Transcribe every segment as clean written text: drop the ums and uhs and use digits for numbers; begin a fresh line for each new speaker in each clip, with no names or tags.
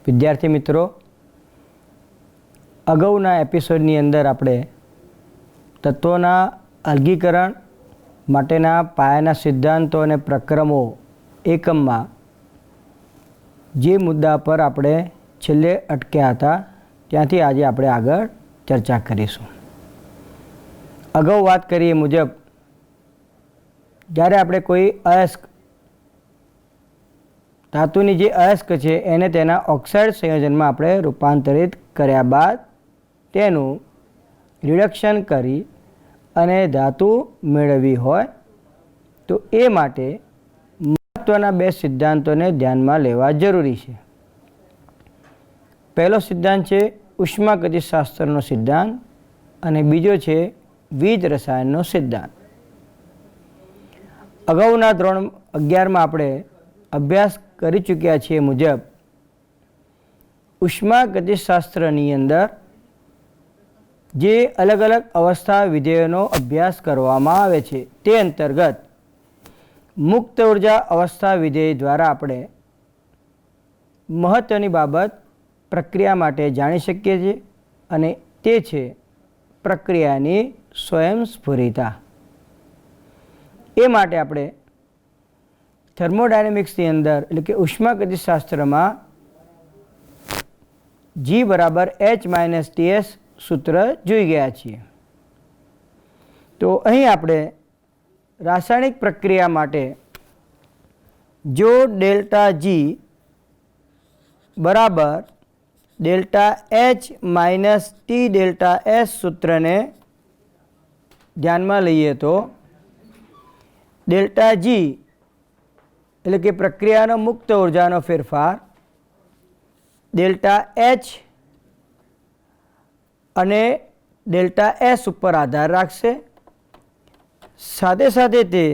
વિદ્યાર્થી મિત્રો, અગાઉના એપિસોડની અંદર આપણે તત્વોના અલગીકરણ માટેના પાયાના સિદ્ધાંતો અને પ્રક્રમો એકમમાં જે મુદ્દા પર આપણે છેલ્લે અટક્યા હતા ત્યાંથી આજે આપણે આગળ ચર્ચા કરીશું. અગાઉ વાત કરીએ મુજબ જ્યારે આપણે કોઈ અયસ્ક ધાતુની જે અયસ્ક છે એને તેના ઓક્સાઇડ સંયોજનમાં આપણે રૂપાંતરિત કર્યા બાદ તેનું રિડક્શન કરી અને ધાતુ મેળવવી હોય તો એ માટે મહત્ત્વના બે સિદ્ધાંતોને ધ્યાનમાં લેવા જરૂરી છે. પહેલો સિદ્ધાંત છે ઉષ્માગતિશાસ્ત્રનો સિદ્ધાંત અને બીજો છે વીજ રસાયણનો સિદ્ધાંત. અગાઉના ધોરણ 11માં આપણે અભ્યાસ કરી ચૂક્યા છીએ મુજબ ઉષ્માગતિશાસ્ત્રની અંદર જે અલગ અલગ અવસ્થા વિધેયોનો અભ્યાસ કરવામાં આવે છે તે અંતર્ગત મુક્ત ઉર્જા અવસ્થા વિધેય દ્વારા આપણે મહત્ત્વની બાબત પ્રક્રિયા માટે જાણી શકીએ છીએ અને તે છે પ્રક્રિયાની સ્વયંસ્ફુરિતા. એ માટે આપણે થર્મોડાયનેમિક્સની અંદર એટલે કે ઉષ્માગતિશાસ્ત્રમાં G = H - Ts સૂત્ર જોઈ ગયા છીએ. તો અહીં આપણે રાસાયણિક પ્રક્રિયા માટે જો ડેલ્ટા G બરાબર delta H - T delta S સૂત્રને ધ્યાનમાં લઈએ તો ડેલ્ટા G એટલે કે પ્રક્રિયાનો મુક્ત ઉર્જાનો ફેરફાર ડેલ્ટા H અને ડેલ્ટા S ઉપર આધાર રાખશે. સાથે સાથે તે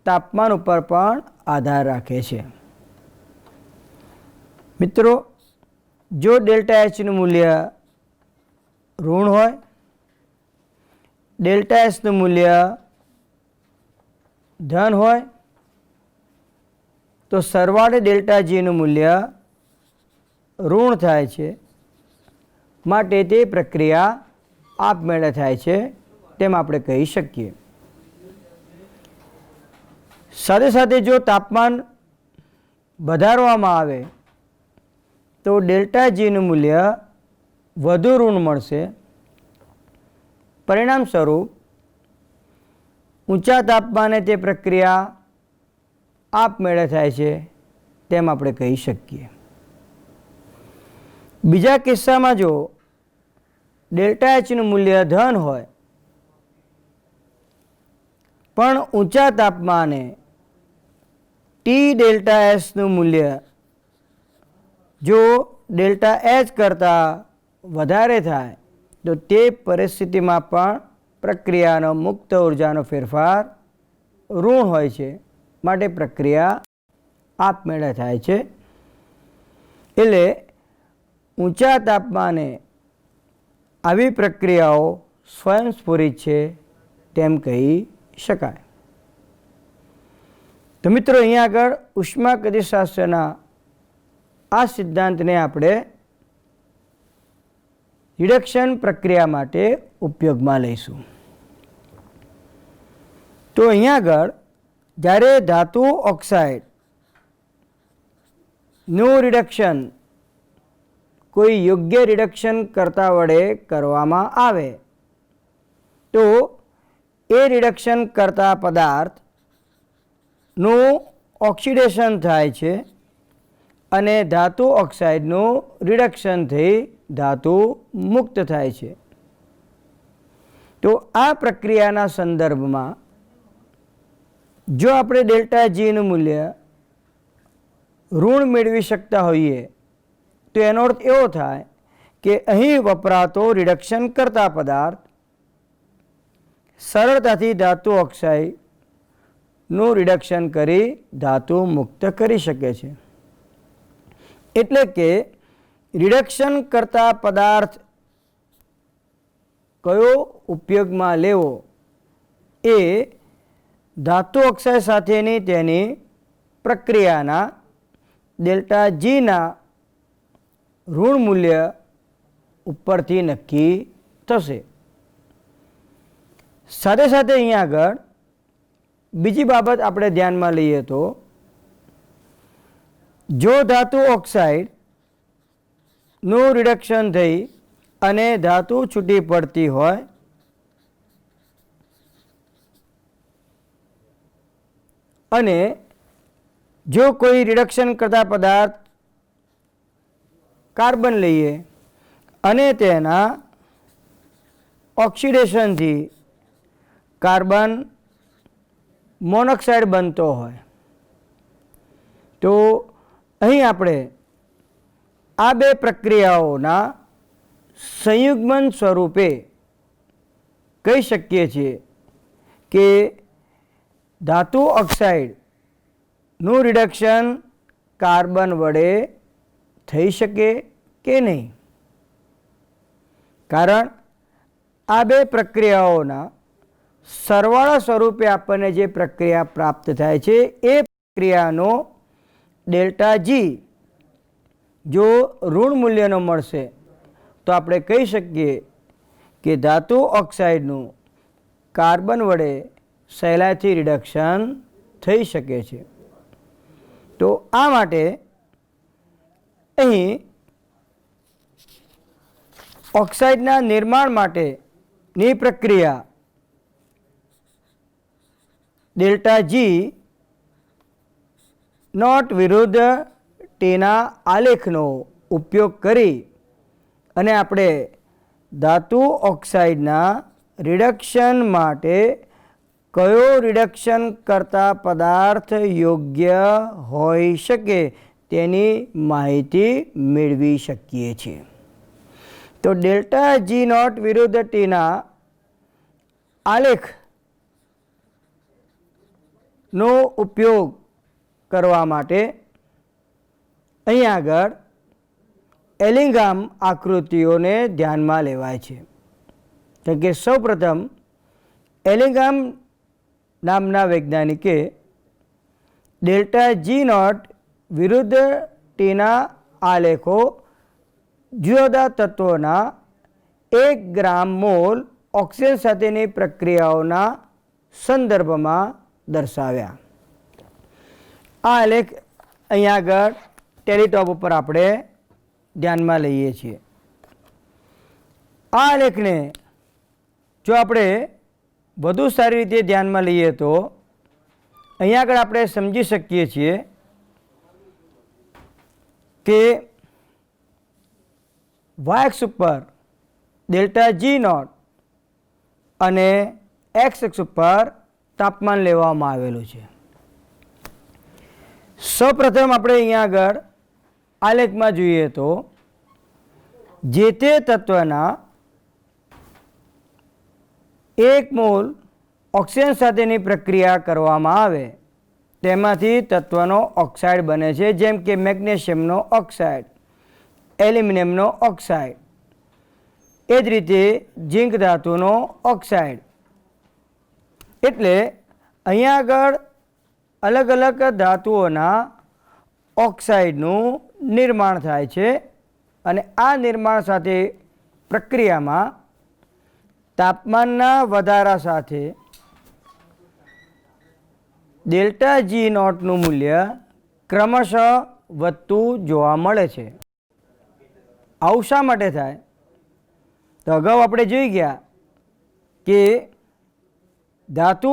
તાપમાન ઉપર પણ આધાર રાખે છે. મિત્રો, જો ડેલ્ટા Hનું મૂલ્ય ઋણ હોય, ડેલ્ટા Sનું મૂલ્ય ધન હોય તો સરવાળે ડેલ્ટા Gનું મૂલ્ય ઋણ થાય છે. માટે તે પ્રક્રિયા આપમેળે થાય છે તેમ આપણે કહી શકીએ. સાથે સાથે જો તાપમાન વધારવામાં આવે તો ડેલ્ટા Gનું મૂલ્ય વધુ ઋણ મળશે. પરિણામ સ્વરૂપ ઊંચા તાપમાને તે પ્રક્રિયા આપમેળે થાય છે તેમ આપણે કહી શકીએ. બીજા કિસ્સામાં જો ડેલ્ટા Hનું મૂલ્ય ધન હોય પણ ઊંચા તાપમાને T ડેલ્ટા Sનું મૂલ્ય જો ડેલ્ટા H કરતાં વધારે થાય તો તે પરિસ્થિતિમાં પણ પ્રક્રિયાનો મુક્ત ઉર્જાનો ફેરફાર ઋણ હોય છે. માટે પ્રક્રિયા આપમેળે થાય છે. એટલે ઊંચા તાપમાને આવી પ્રક્રિયાઓ સ્વયંસ્ફુરિત છે તેમ કહી શકાય. તો મિત્રો, અહીંયા આગળ ઉષ્માગતિશાસ્ત્રના આ સિદ્ધાંતને આપણે રિડક્શન પ્રક્રિયા માટે ઉપયોગમાં લઈશું. તો અહીંયા આગળ જ્યારે ધાતુ ઓક્સાઇડનું રિડક્શન કોઈ યોગ્ય રિડક્શન કરતા વડે કરવામાં આવે તો એ રિડક્શન કરતા પદાર્થનું ઓક્સિડેશન થાય છે અને ધાતુ ઓક્સાઇડનું રિડક્શન થઈ ધાતુ મુક્ત થાય છે. તો આ પ્રક્રિયાના સંદર્ભમાં જો આપણે ડેલ્ટા Gનું મૂલ્ય ઋણ મેળવી શકતા હોઈએ તો એનો અર્થ એવો થાય કે અહીં વપરાતો રિડક્શન કરતા પદાર્થ સરળતાથી ધાતુ ઓક્સાઇડનું રિડક્શન કરી ધાતુ મુક્ત કરી શકે છે. એટલે કે રિડક્શન કરતા પદાર્થ કયો ઉપયોગમાં લેવો એ ધાતુ ઓક્સાઇડ સાથેની તેની પ્રક્રિયાના ડેલ્ટા Gના ઋણ મૂલ્ય ઉપરથી નક્કી થશે. સાથે સાથે અહીંયા આગળ બીજી બાબત આપણે ધ્યાનમાં લઈએ તો જો ધાતુ ઓક્સાઇડનું રિડક્શન થઈ અને ધાતુ છૂટી પડતી હોય અને જો કોઈ રિડક્શન કરતા પદાર્થ કાર્બન લઈએ અને તેના ઓક્સિડેશનથી કાર્બન મોનોક્સાઇડ બનતો હોય તો અહીં આપણે આ બે પ્રક્રિયાઓના સંયુગ્મન સ્વરૂપે કહી શકીએ છીએ કે ધાતુ ઓક્સાઇડનું રિડક્શન કાર્બન વડે થઈ શકે કે નહીં. કારણ આ બે પ્રક્રિયાઓના સરવાળા સ્વરૂપે આપણને જે પ્રક્રિયા પ્રાપ્ત થાય છે એ પ્રક્રિયાનો ડેલ્ટા જી જો ઋણ મૂલ્યનો મળશે તો આપણે કહી શકીએ કે ધાતુ ઓક્સાઇડનું કાર્બન વડે સહેલાઈથી રિડક્શન થઈ શકે છે. તો આ માટે અહીં ઓક્સાઇડના નિર્માણ માટેની પ્રક્રિયા ડેલ્ટા જી નોટ વિરુદ્ધ ટીના આલેખનો ઉપયોગ કરી અને આપણે ધાતુ ઓક્સાઇડના રિડક્શન માટે કયો રિડક્શન કરતા પદાર્થ યોગ્ય હોઈ શકે તેની માહિતી મેળવી શકીએ છીએ. તો ડેલ્ટા જી નોટ વિરુદ્ધ ટીના આલેખનો ઉપયોગ કરવા માટે અહીં આગળ એલિંગામ આકૃતિઓને ધ્યાનમાં લેવાય છે. તો કે સૌપ્રથમ એલિંગામ નામના વૈજ્ઞાનિકે ડેલ્ટા જી નોટ વિરુદ્ધ ટીના આલેખો જુદા તત્વોના 1 ગ્રામ મોલ ઓક્સિજન સાથેની પ્રક્રિયાઓના સંદર્ભમાં દર્શાવ્યા. આ આલેખ અહીંયા આગળ ટેલિટોપ ઉપર આપણે ધ્યાનમાં લઈએ છીએ. આ આલેખને જો આપણે વધુ સારી રીતે ધ્યાનમાં લઈએ તો અહીંયા આગળ આપણે સમજી શકીએ છીએ કે વાય-અક્ષ ઉપર ડેલ્ટા જી નોટ અને એક્સ-અક્ષ ઉપર તાપમાન લેવામાં આવેલું છે. સૌપ્રથમ આપણે અહીંયા આગળ આલેખમાં જોઈએ તો જે તે તત્વના 1 મોલ ઓક્સિજન સાથેની પ્રક્રિયા કરવામાં આવે તેમાંથી તત્વનો ઓક્સાઇડ બને છે. જેમ કે મેગ્નેશિયમનો ઓક્સાઇડ, એલ્યુમિનિયમનો ઓક્સાઇડ, એ જ રીતે ઝીંક ધાતુનો ઓક્સાઇડ. એટલે અહીંયા આગળ અલગ અલગ ધાતુઓના ઓક્સાઇડનું નિર્માણ થાય છે અને આ નિર્માણ સાથે પ્રક્રિયામાં તાપમાનના વધારા સાથે ડેલ્ટા જી નોટનું મૂલ્ય ક્રમશઃ વધતું જોવા મળે છે. આવું શા માટે થાય? તો અગાઉ આપણે જોઈ ગયા કે ધાતુ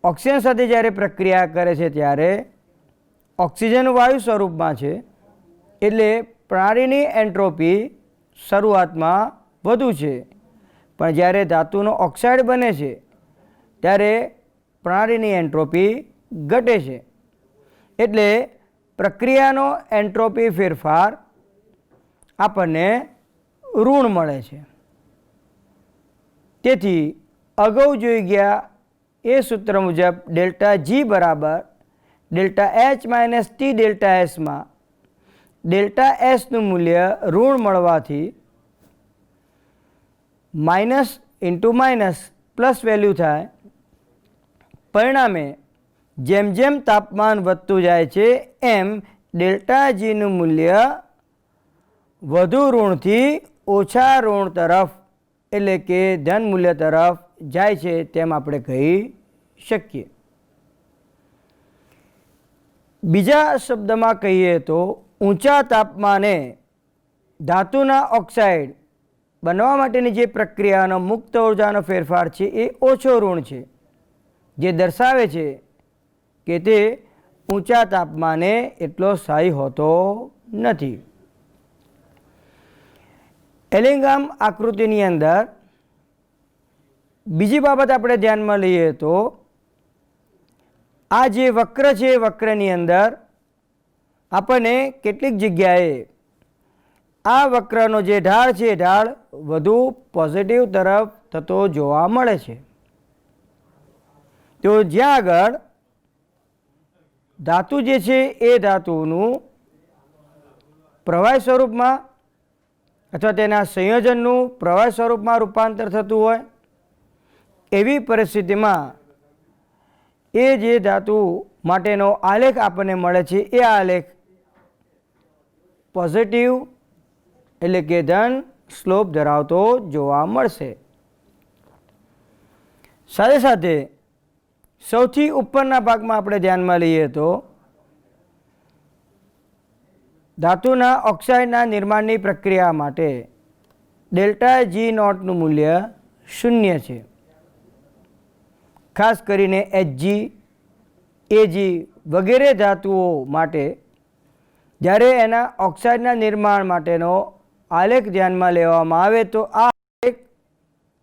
ઓક્સિજન સાથે જ્યારે પ્રક્રિયા કરે છે ત્યારે ઓક્સિજન વાયુ સ્વરૂપમાં છે એટલે પ્રણાલીની એન્ટ્રોપી શરૂઆતમાં વધુ છે, પણ જ્યારે ધાતુનો ઓક્સાઇડ બને છે ત્યારે પ્રણાલીની એન્ટ્રોપી ઘટે છે. એટલે પ્રક્રિયાનો એન્ટ્રોપી ફેરફાર આપણને ઋણ મળે છે. તેથી અગાઉ જોઈ ગયા એ સૂત્ર મુજબ ડેલ્ટા જી બરાબર delta H minus T delta એસમાં ડેલ્ટા એસનું મૂલ્ય ઋણ મળવાથી minus into minus plus value થાય. પરિણામે જેમ જેમ તાપમાન વધતું જાય છે એમ ડેલ્ટા જીનું મૂલ્ય વધુ ઋણથી ઓછા ઋણ તરફ એટલે કે ધન મૂલ્ય તરફ જાય છે તેમ આપણે કહી શકીએ. બીજા શબ્દમાં કહીએ તો ઊંચા તાપમાને ધાતુના ઓક્સાઇડ બનવા માટેની જે પ્રક્રિયાનો મુક્ત ઉર્જાનો ફેરફાર છે એ ઓછો ઋણ છે, જે દર્શાવે છે કે તે ઊંચા તાપમાને એટલો સ્થાયી હોતો નથી. એલિંગામ આકૃતિની અંદર બીજી બાબત આપણે ધ્યાનમાં લઈએ તો આ જે વક્ર છે એ વક્રની અંદર આપણને કેટલીક જગ્યાએ આ વક્રનો જે ઢાળ છે એ ઢાળ વધુ પોઝિટિવ તરફ થતો જોવા મળે છે. તો જ્યાં આગળ ધાતુ જે છે એ ધાતુનું પ્રવાહી સ્વરૂપમાં અથવા તેના સંયોજનનું પ્રવાહી સ્વરૂપમાં રૂપાંતર થતું હોય એવી પરિસ્થિતિમાં એ જે ધાતુ માટેનો આલેખ આપણને મળે છે એ આલેખ પોઝિટિવ એટલે કે ધન સ્લોપ ધરાવતો જોવા મળશે. સાથે સાથે સૌથી ઉપરના ભાગમાં આપણે ધ્યાનમાં લઈએ તો ધાતુના ઓક્સાઇડના નિર્માણની પ્રક્રિયા માટે ડેલ્ટા જી નોટનું મૂલ્ય 0 છે. ખાસ કરીને Hg, Ag વગેરે ધાતુઓ માટે જ્યારે એના ઓક્સાઇડના નિર્માણ માટેનો આલેખ ધ્યાનમાં લેવામાં આવે તો આ આલેખ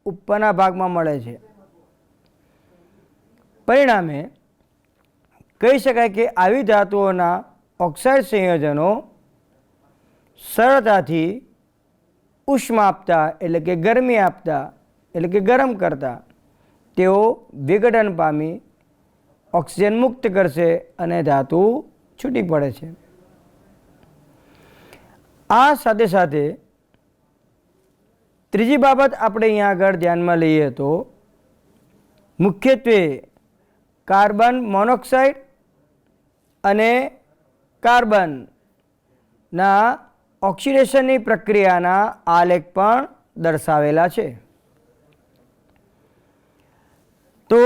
ઉપરના ભાગમાં મળે છે. પરિણામે કહી શકાય કે આવી ધાતુઓના ઓક્સાઇડ સંયોજનો સરળતાથી ઉષ્મા આપતા એટલે કે ગરમી આપતા એટલે કે ગરમ કરતા તેઓ વિઘટન પામી ઓક્સિજન મુક્ત કરશે અને ધાતુ છૂટી પડે છે. આ સાથે સાથે ત્રીજી બાબત આપણે અહીંયા આગળ ધ્યાનમાં લઈએ તો મુખ્યત્વે કાર્બન મોનોક્સાઇડ અને કાર્બનના ઓક્સિડેશનની પ્રક્રિયાના આલેખ પણ દર્શાવેલા છે. તો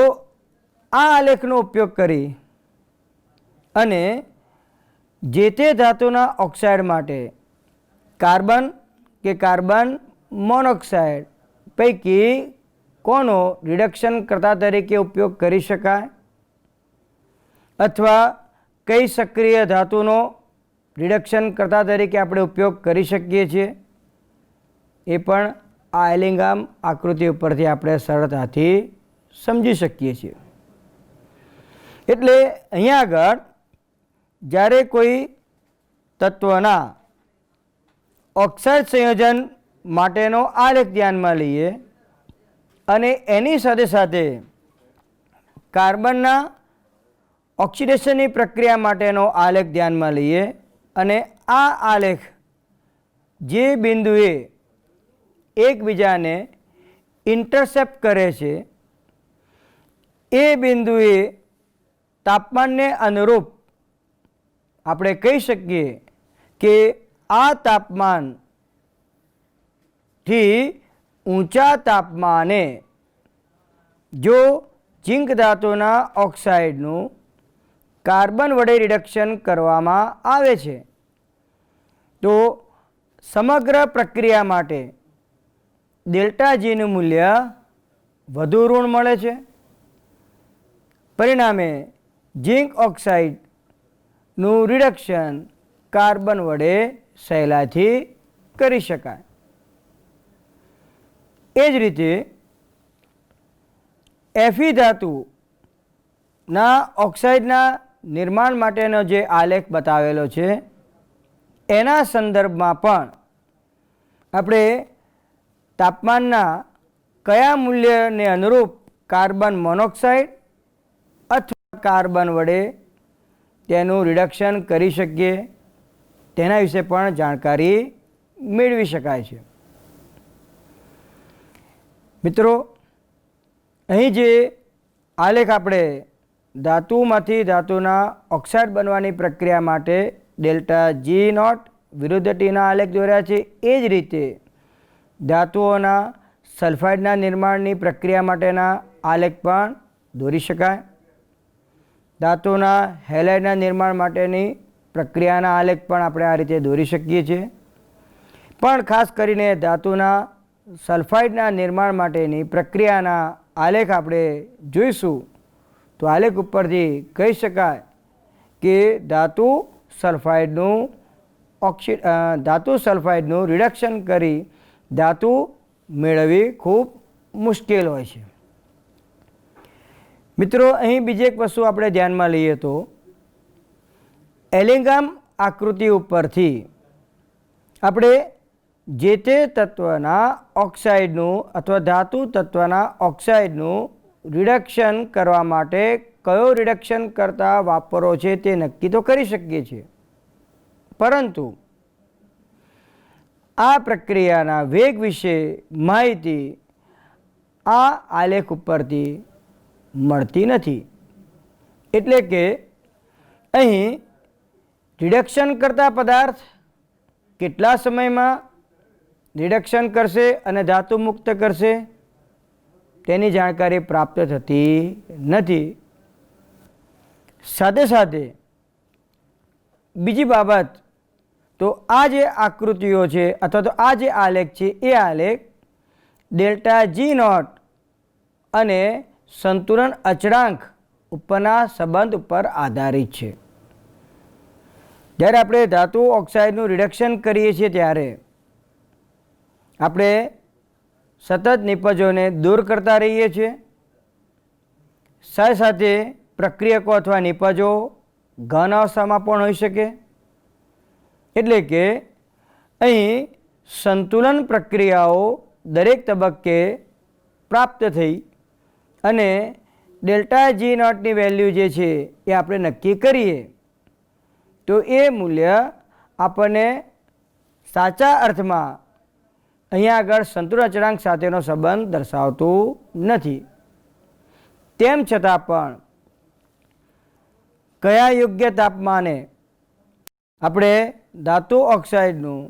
આ આલેખનો ઉપયોગ કરી અને જે તે ધાતુના ઓક્સાઇડ માટે કાર્બન કે કાર્બન મોનોક્સાઇડ પૈકી કોનો રિડક્શન કર્તા તરીકે ઉપયોગ કરી શકાય અથવા કઈ સક્રિય ધાતુનો રિડક્શન કર્તા તરીકે આપણે ઉપયોગ કરી શકીએ છીએ એ પણ આ એલિંગામ આકૃતિ ઉપરથી આપણે સરળતાથી સમજી શકીએ છીએ. એટલે અહીંયા આગળ જ્યારે કોઈ તત્વના ઓક્સાઇડ સંયોજન માટેનો આલેખ ધ્યાનમાં લઈએ અને એની સાથે સાથે કાર્બનના ઓક્સિડેશનની પ્રક્રિયા માટેનો આલેખ ધ્યાનમાં લઈએ અને આ આલેખ જે બિંદુએ એકબીજાને ઇન્ટરસેપ્ટ કરે છે એ બિંદુએ તાપમાનને અનુરૂપ આપણે કહી શકીએ કે આ તાપમાનથી ઊંચા તાપમાને જો ઝિંક ધાતુના ઓક્સાઇડનું કાર્બન વડે રિડક્શન કરવામાં આવે છે તો સમગ્ર પ્રક્રિયા માટે ડેલ્ટા જીનું મૂલ્ય વધુ ઋણ મળે છે. પરિણામે ઝિંક ઓક્સાઇડનું રિડક્શન કાર્બન વડે સહેલાઈથી કરી શકાય. એ જ રીતે Fe ધાતુના ઓક્સાઇડના નિર્માણ માટેનો જે આલેખ બતાવેલો છે એના સંદર્ભમાં પણ આપણે તાપમાનના કયા મૂલ્યને અનુરૂપ કાર્બન મોનોક્સાઇડ અથવા કાર્બન વડે તેનું રિડક્શન કરી શકીએ તેના વિશે પણ જાણકારી મેળવી શકાય છે. મિત્રો, અહીં જે આલેખ આપણે ધાતુમાંથી ધાતુના ઓક્સાઇડ બનવાની પ્રક્રિયા માટે ડેલ્ટા જી નોટ વિરુદ્ધ ટીના આલેખ દોર્યા છે એ જ રીતે ધાતુઓના સલ્ફાઇડના નિર્માણની પ્રક્રિયા માટેના આલેખ પણ દોરી શકાય. ધાતુના હેલાઇડના નિર્માણ માટેની પ્રક્રિયાના આલેખ પણ આપણે આ રીતે દોરી શકીએ છીએ. પણ ખાસ કરીને ધાતુના સલ્ફાઇડના નિર્માણ માટેની પ્રક્રિયાના આલેખ આપણે જોઈશું તો આલેખ ઉપરથી કહી શકાય કે ધાતુ સલ્ફાઇડનું રિડક્શન કરી ધાતુ મેળવવી ખૂબ મુશ્કેલ હોય છે. મિત્રો, અહીં બીજી એક વસ્તુ આપણે ધ્યાનમાં લઈએ તો એલિંગામ આકૃતિ ઉપરથી આપણે જે તે તત્વના ઓક્સાઇડનું અથવા ધાતુ તત્વના ઓક્સાઇડનું રિડક્શન કરવા માટે કયો રિડક્શન કરતા વાપરો છે તે નક્કી તો કરી શકીએ છીએ, પરંતુ આ પ્રક્રિયાના વેગ વિશે માહિતી આ આલેખ ઉપરથી મળતી નથી. એટલે કે અહીં રિડક્શન કરતા પદાર્થ કેટલા સમયમાં રિડક્શન કરશે અને ધાતુ મુક્ત કરશે તેની જાણકારી પ્રાપ્ત થતી નથી. સાથે સાથે બીજી બાબત તો આ જે આકૃતિઓ છે અથવા તો આ જે આલેખ છે એ આલેખ ડેલ્ટા જી નોટ અને સંતુલન અચળાંક ઉપરના સંબંધ ઉપર આધારિત છે. જ્યારે આપણે ધાતુ ઓક્સાઇડનું રિડક્શન કરીએ છીએ ત્યારે આપણે સતત નિપજોને દૂર કરતા રહીએ છીએ. સાથે સાથે પ્રક્રિયકો અથવા નિપજો ઘન અવસ્થામાં પણ હોઈ શકે. એટલે કે અહીં સંતુલન પ્રક્રિયાઓ દરેક તબક્કે પ્રાપ્ત થઈ અને ડેલ્ટા જી નોટની વેલ્યુ જે છે એ આપણે નક્કી કરીએ તો એ મૂલ્ય આપણને સાચા અર્થમાં અહીંયા આગળ સંતુલન અચળાંક સાથેનો સંબંધ દર્શાવતું નથી. તેમ છતાં પણ કયા યોગ્ય તાપમાને આપણે ધાતુ ઓક્સાઇડનું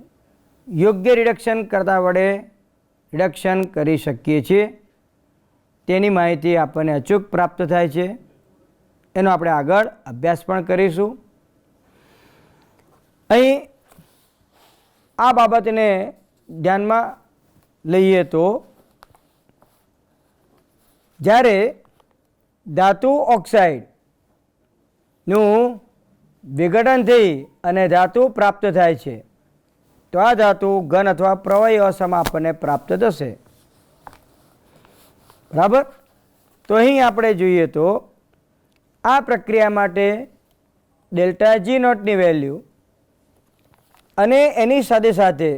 યોગ્ય રિડક્શન કરતા વડે રિડક્શન કરી શકીએ છીએ તેની માહિતી આપણને અચૂક પ્રાપ્ત થાય છે. એનો આપણે આગળ અભ્યાસ પણ કરીશું. અહીં આ બાબતને ધ્યાનમાં લઈએ તો જ્યારે ધાતુ ઓક્સાઇડનું વિઘટન થઈ અને ધાતુ પ્રાપ્ત થાય છે તો આ ધાતુ ઘન અથવા પ્રવાહી અવસ્થામાં આપણને પ્રાપ્ત થશે. બરાબર. તો અહીં આપણે જોઈએ તો આ પ્રક્રિયા માટે ડેલ્ટા જી નોટની વેલ્યુ અને એની સાથે સાથે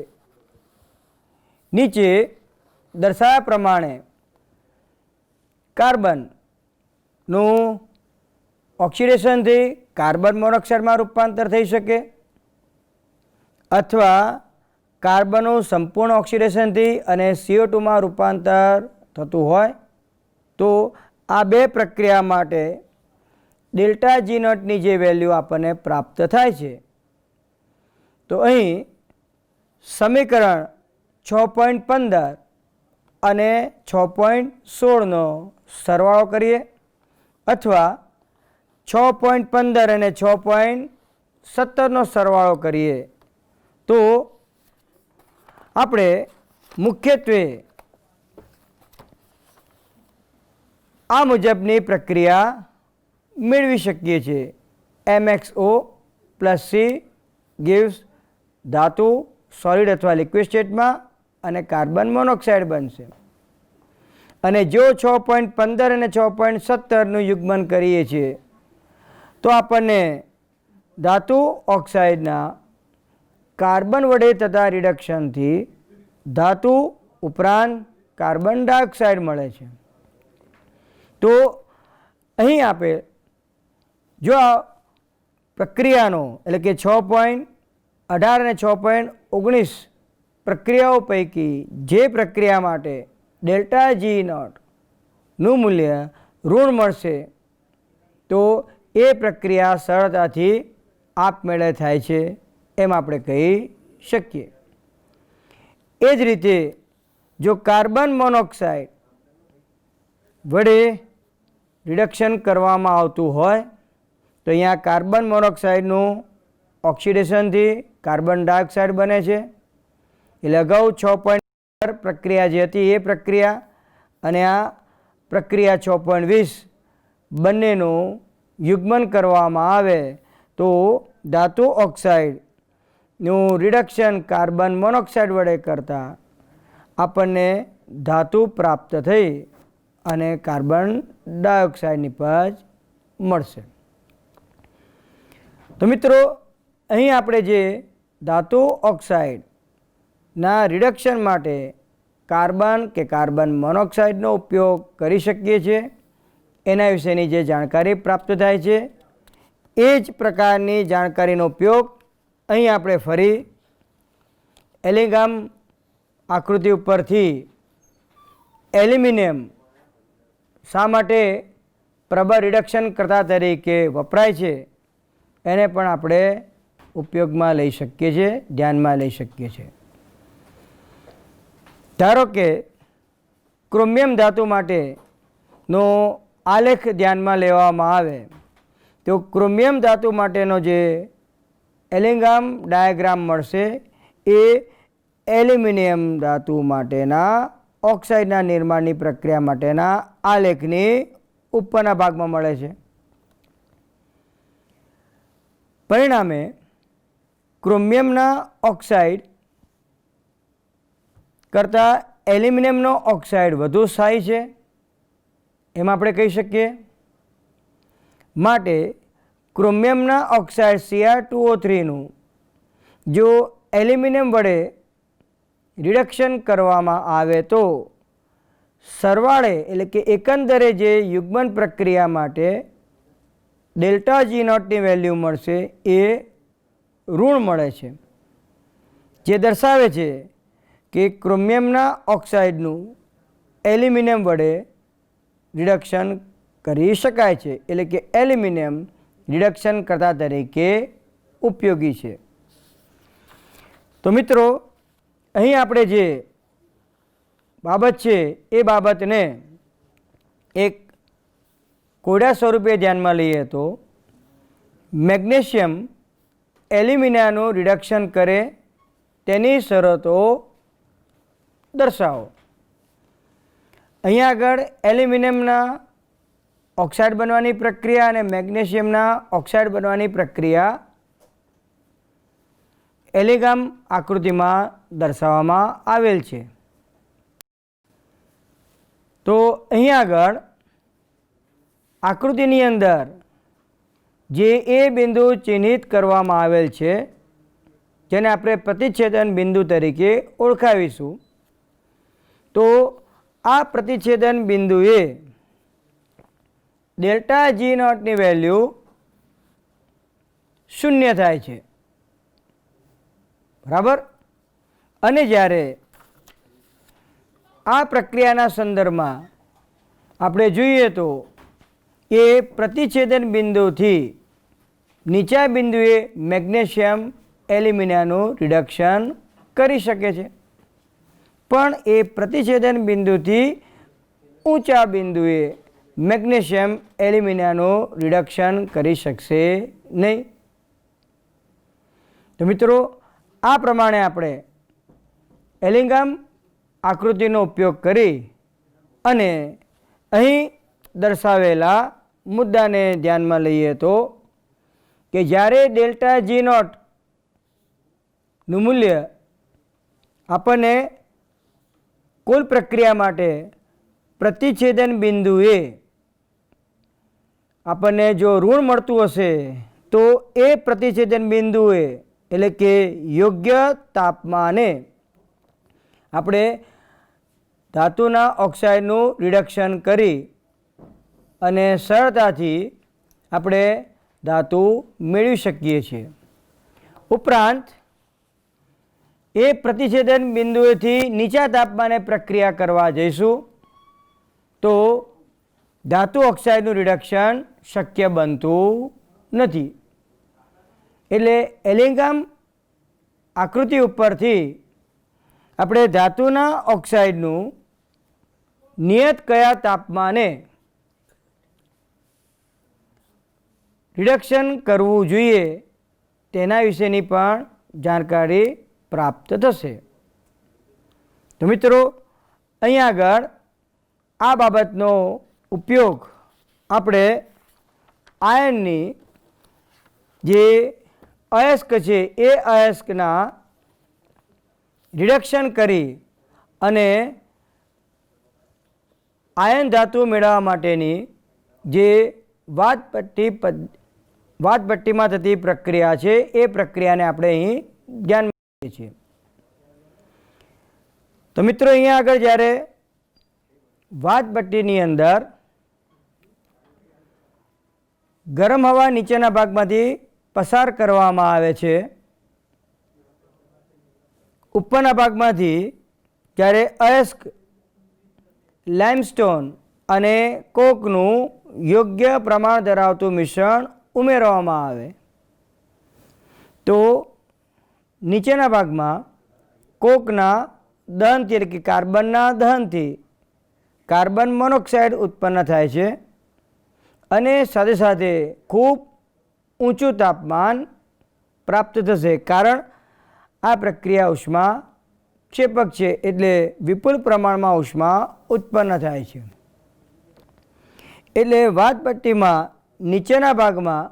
નીચે દર્શાવ્યા પ્રમાણે કાર્બનનું ઓક્સિડેશનથી કાર્બન મોનોક્સાઇડમાં રૂપાંતર થઈ શકે અથવા કાર્બનનું સંપૂર્ણ ઓક્સિડેશનથી અને CO2માં રૂપાંતર થતું હોય તો આ બે પ્રક્રિયા માટે ડેલ્ટા જી નોટની જે વેલ્યુ આપણને પ્રાપ્ત થાય છે તો અહીં સમીકરણ 6.15 અને 6.16નો સરવાળો કરીએ અથવા 6.15 અને 6.17નો સરવાળો કરીએ તો આપણે મુખ્યત્વે આ મુજબની પ્રક્રિયા મેળવી શકીએ છીએ. MXO + C gives ધાતુ સોલિડ અથવા લિક્વિડ સ્ટેટમાં અને કાર્બન મોનોક્સાઇડ બનશે. અને જો 6.15 અને 6.17નું યુગ્મન કરીએ છીએ તો આપણને ધાતુ ઓક્સાઇડના કાર્બન વડે થતા રિડક્શનથી ધાતુ ઉપરાંત કાર્બન ડાયોક્સાઇડ મળે છે. તો અહીં આપણે જો આ પ્રક્રિયાનો એટલે કે 6.18 અને 6.19 પ્રક્રિયાઓ પૈકી જે પ્રક્રિયા માટે ડેલ્ટા જી નોટનું મૂલ્ય ઋણ મળશે તો એ પ્રક્રિયા સરળતાથી આપમેળે થાય છે એમ આપણે કહી શકીએ. એ જ રીતે જો કાર્બન મોનોક્સાઇડ વડે રિડક્શન કરવામાં આવતું હોય તો અહીંયા કાર્બન મોનોક્સાઇડનું ઓક્સિડેશનથી કાર્બન ડાયોક્સાઇડ બને છે. એટલે અગાઉ 6.4 પ્રક્રિયા જે હતી એ પ્રક્રિયા અને આ પ્રક્રિયા 6.20 બંનેનું યુગ્મન કરવામાં આવે તો ધાતુ ઓક્સાઇડનું રિડક્શન કાર્બન મોનોક્સાઇડ વડે કરતાં આપણને ધાતુ પ્રાપ્ત થઈ અને કાર્બન ડાયોક્સાઇડ નીપજ મળશે. તો મિત્રો અહીં આપણે જે ધાતુ ઓક્સાઇડના રિડક્શન માટે કાર્બન કે કાર્બન મોનોક્સાઇડનો ઉપયોગ કરી શકીએ છીએ એના વિશેની જે જાણકારી પ્રાપ્ત થાય છે એ જ પ્રકારની જાણકારીનો ઉપયોગ અહીં આપણે ફરી એલિગામ આકૃતિ ઉપરથી એલ્યુમિનિયમ શા માટે પ્રબળ રિડક્શન કરતા તરીકે વપરાય છે એને પણ આપણે ઉપયોગમાં લઈ શકીએ છીએ, ધ્યાનમાં લઈ શકીએ છીએ. ધારો કે ક્રોમિયમ ધાતુ માટેનો આલેખ ધ્યાનમાં લેવામાં આવે તો ક્રોમિયમ ધાતુ માટેનો જે એલિગામ ડાયાગ્રામ મળશે એ એલ્યુમિનિયમ ધાતુ માટેના ઓક્સાઇડના નિર્માણની પ્રક્રિયા માટેના આલેખની ઉપરના ભાગમાં મળે છે. પરિણામે ક્રોમિયમના ઓક્સાઇડ કરતાં એલ્યુમિનિયમનો ઓક્સાઇડ વધુ સ્થાયી છે એમ આપણે કહી શકીએ. માટે ક્રોમિયમના ઓક્સાઇડ Cr2O3નું જો એલ્યુમિનિયમ વડે રિડક્શન કરવામાં આવે તો સરવાળે એટલે કે એકંદરે જે યુગ્મન પ્રક્રિયા માટે ડેલ્ટા G0ની વેલ્યુ મળશે એ ઋણ મળે છે, જે દર્શાવે છે કે ક્રોમિયમના ઓક્સાઇડનું એલ્યુમિનિયમ વડે રિડક્શન કરી શકાય છે, એટલે કે એલ્યુમિનિયમ રિડક્શન કરતા તરીકે ઉપયોગી છે. તો મિત્રો અહીં આપણે જે બાબત છે એ બાબતને એક કોયડા સ્વરૂપે ધ્યાનમાં લઈએ તો મેગ્નેશિયમ એલ્યુમિનિયાનું રિડક્શન કરે તેની શરતો દર્શાવો. અહીંયા આગળ એલ્યુમિનિયમના ઓક્સાઇડ બનવાની પ્રક્રિયા અને મેગ્નેશિયમના ઓક્સાઇડ બનવાની પ્રક્રિયા એલિગામ આકૃતિમાં દર્શાવવામાં આવેલ છે. તો અહીં આગળ આકૃતિની અંદર જે એ બિંદુ ચિહ્નિત કરવામાં આવેલ છે જેને આપણે પ્રતિચ્છેદન બિંદુ તરીકે ઓળખાવીશું. તો આ પ્રતિચ્છેદન બિંદુએ ડેલ્ટા G0ની વેલ્યુ 0 થાય છે, બરાબર. અને જ્યારે આ પ્રક્રિયાના સંદર્ભમાં આપણે જોઈએ તો એ પ્રતિચ્છેદન બિંદુથી નીચા બિંદુએ મેગ્નેશિયમ એલ્યુમિનિયાનું રિડક્શન કરી શકે છે, પણ એ પ્રતિચ્છેદન બિંદુથી ઊંચા બિંદુએ મેગ્નેશિયમ એલ્યુમિનિયાનું રિડક્શન કરી શકશે નહીં. તો મિત્રો આ પ્રમાણે આપણે એલિગામ આકૃતિનો ઉપયોગ કરી અને અહીં દર્શાવેલા મુદ્દાને ધ્યાનમાં લઈએ તો કે જ્યારે ડેલ્ટા G0નું મૂલ્ય આપણને કુલ પ્રક્રિયા માટે પ્રતિચ્છેદન બિંદુએ આપણને જો ઋણ મળતું હશે તો એ પ્રતિચ્છેદન બિંદુએ એટલે કે યોગ્ય તાપમાને આપણે ધાતુના ઓક્સાઇડનું રિડક્શન કરી અને સરળતાથી આપણે ધાતુ મેળવી શકીએ છીએ. ઉપરાંત એ પ્રતિચ્છેદન બિંદુએથી નીચા તાપમાને પ્રક્રિયા કરવા જઈશું તો ધાતુ ઓક્સાઇડનું રિડક્શન શક્ય બનતું નથી. એટલે એલિગામ આકૃતિ ઉપરથી આપણે ધાતુના ઓક્સાઇડનું નિયત કયા તાપમાને રિડક્શન કરવું જોઈએ તેના વિશેની પણ જાણકારી પ્રાપ્ત થશે. તો મિત્રો, અહીંયા આગળ આ બાબતનો ઉપયોગ આપણે આયનની જે અયસ્ક છે એ અયસ્કના રિડક્શન કરી અને આયન ધાતુ મેળવવા માટેની જે વાતપટ્ટીમાં થતી પ્રક્રિયા છે એ પ્રક્રિયાને આપણે અહીં ધ્યાનમાં લઈએ છીએ. તો મિત્રો, અહીંયા આગળ જ્યારે વાતપટ્ટીની અંદર ગરમ હવા નીચેના ભાગમાંથી પસાર કરવામાં આવે છે, ઉપરના ભાગમાંથી જ્યારે અયસ્ક લાઇમસ્ટોન અને કોકનું યોગ્ય પ્રમાણ ધરાવતું મિશ્રણ ઉમેરવામાં આવે તો નીચેના ભાગમાં કોકના દહનથી એટલે કે કાર્બનના દહનથી કાર્બન મોનોક્સાઇડ ઉત્પન્ન થાય છે અને સાથે સાથે ખૂબ ઊંચું તાપમાન પ્રાપ્ત થશે. કારણ આ પ્રક્રિયા ઉષ્મા ક્ષેપક છે એટલે વિપુલ પ્રમાણમાં ઉષ્મા ઉત્પન્ન થાય છે. એટલે વાતપટ્ટીમાં નીચેના ભાગમાં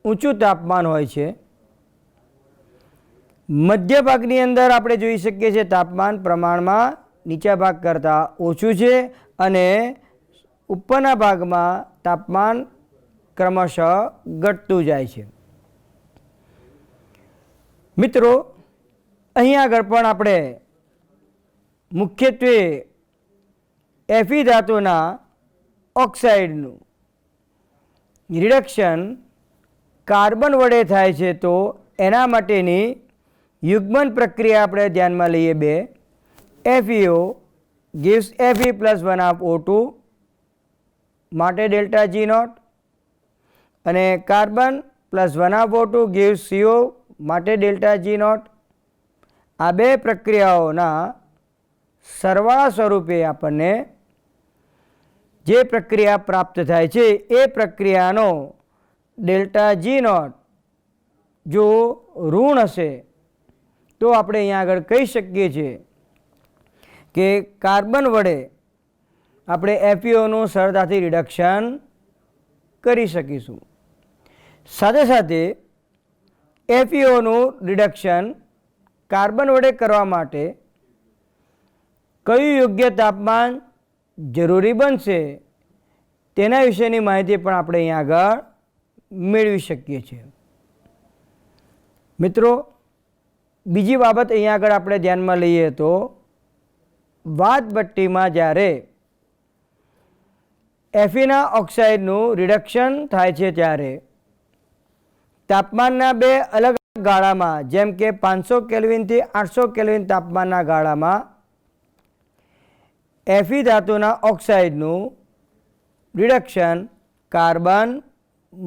ઊંચું તાપમાન હોય છે, મધ્ય ભાગની અંદર આપણે જોઈ શકીએ છીએ તાપમાન પ્રમાણમાં નીચા ભાગ કરતાં ઓછું છે અને ઉપરના ભાગમાં તાપમાન ક્રમશઃ ઘટતું જાય છે. મિત્રો, અહીં આગળ પણ આપણે મુખ્યત્વે Fe ધાતુના ઓક્સાઇડનું રિડક્શન કાર્બન વડે થાય છે તો એના માટેની યુગ્મન પ્રક્રિયા આપણે ધ્યાનમાં લઈએ. 2 FeO gives Fe plus 1 of O2 માટે ડેલ્ટા G નોટ અને carbon plus 1 of O2 gives CO માટે ડેલ્ટા G નોટ. આ બે પ્રક્રિયાઓના સરવાળા સ્વરૂપે આપણને જે પ્રક્રિયા પ્રાપ્ત થાય છે એ પ્રક્રિયાનો ડેલ્ટા G નોટ જો ઋણ હશે તો આપણે અહીંયા આગળ કહી શકીએ છીએ કે કાર્બન વડે આપણે FeOનું સરળતાથી રિડક્શન કરી શકીશું. સાથે સાથે FeOનું રિડક્શન કાર્બન વડે કરવા માટે કયું યોગ્ય તાપમાન જરૂરી બનશે તેના વિશેની માહિતી પણ આપણે અહીંયા આગળ મેળવી શકીએ છીએ. મિત્રો, બીજી બાબત અહીંયા આગળ આપણે ધ્યાનમાં લઈએ તો વાતભટ્ટીમાં જ્યારે Feના ઓક્સાઇડનું રિડક્શન થાય છે ત્યારે તાપમાનના બે અલગ ગાળામાં જેમ કે 500 કેલ્વિનથી 800 કેલ્વિન તાપમાનના ગાળામાં Fe ધાતુના ઓક્સાઇડનું રિડક્શન કાર્બન